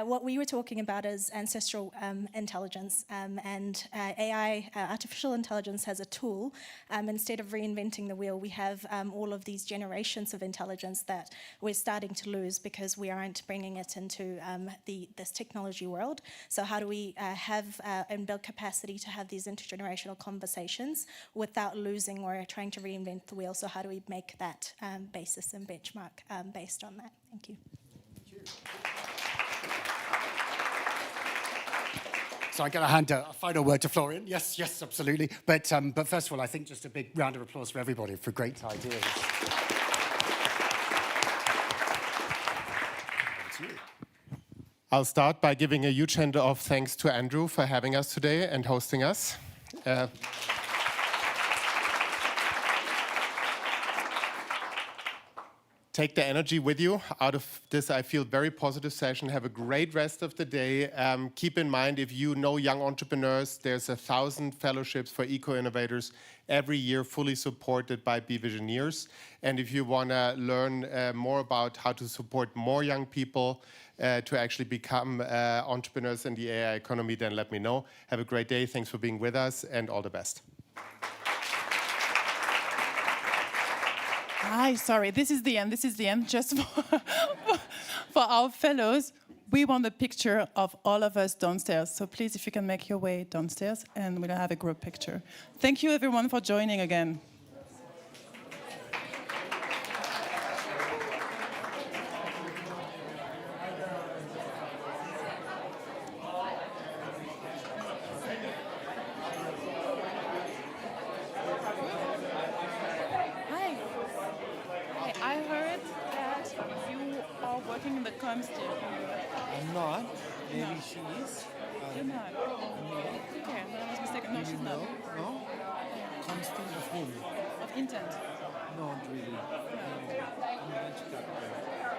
what we were talking about is ancestral intelligence, and AI, artificial intelligence, has a tool. Instead of reinventing the wheel, we have all of these generations of intelligence that we're starting to lose because we aren't bringing it into this technology world. So how do we have and build capacity to have these intergenerational conversations without losing or trying to reinvent the wheel? So how do we make that basis and benchmark based on that? Thank you. So I'm going to hand a final word to Florian. Yes, absolutely. But first of all, I think just a big round of applause for everybody for great ideas. I'll start by giving a huge hand of thanks to Andrew for having us today and hosting us. Take the energy with you out of this, I feel, very positive session. Have a great rest of the day. Keep in mind, if you know young entrepreneurs, there's 1,000 fellowships for eco-innovators every year, fully supported by Be Visioneers. And if you want to learn more about how to support more young people to actually become entrepreneurs in the AI economy, then let me know. Have a great day. Thanks for being with us, and all the best. Hi, sorry, this is the end. Just for our fellows, we want a picture of all of us downstairs. So please, if you can make your way downstairs, and we'll have a group picture. Thank you, everyone, for joining again. I heard that Constantine. I'm not. Maybe she is. You're not. No. Okay, then I was mistaken. No, Do she's you not. know? No? Constantine of whom? Of intent. Not really. No. I'm a venture capital.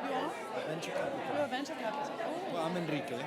You are? Venture capital. You're a venture capital. Oh. Well, I'm Enrique.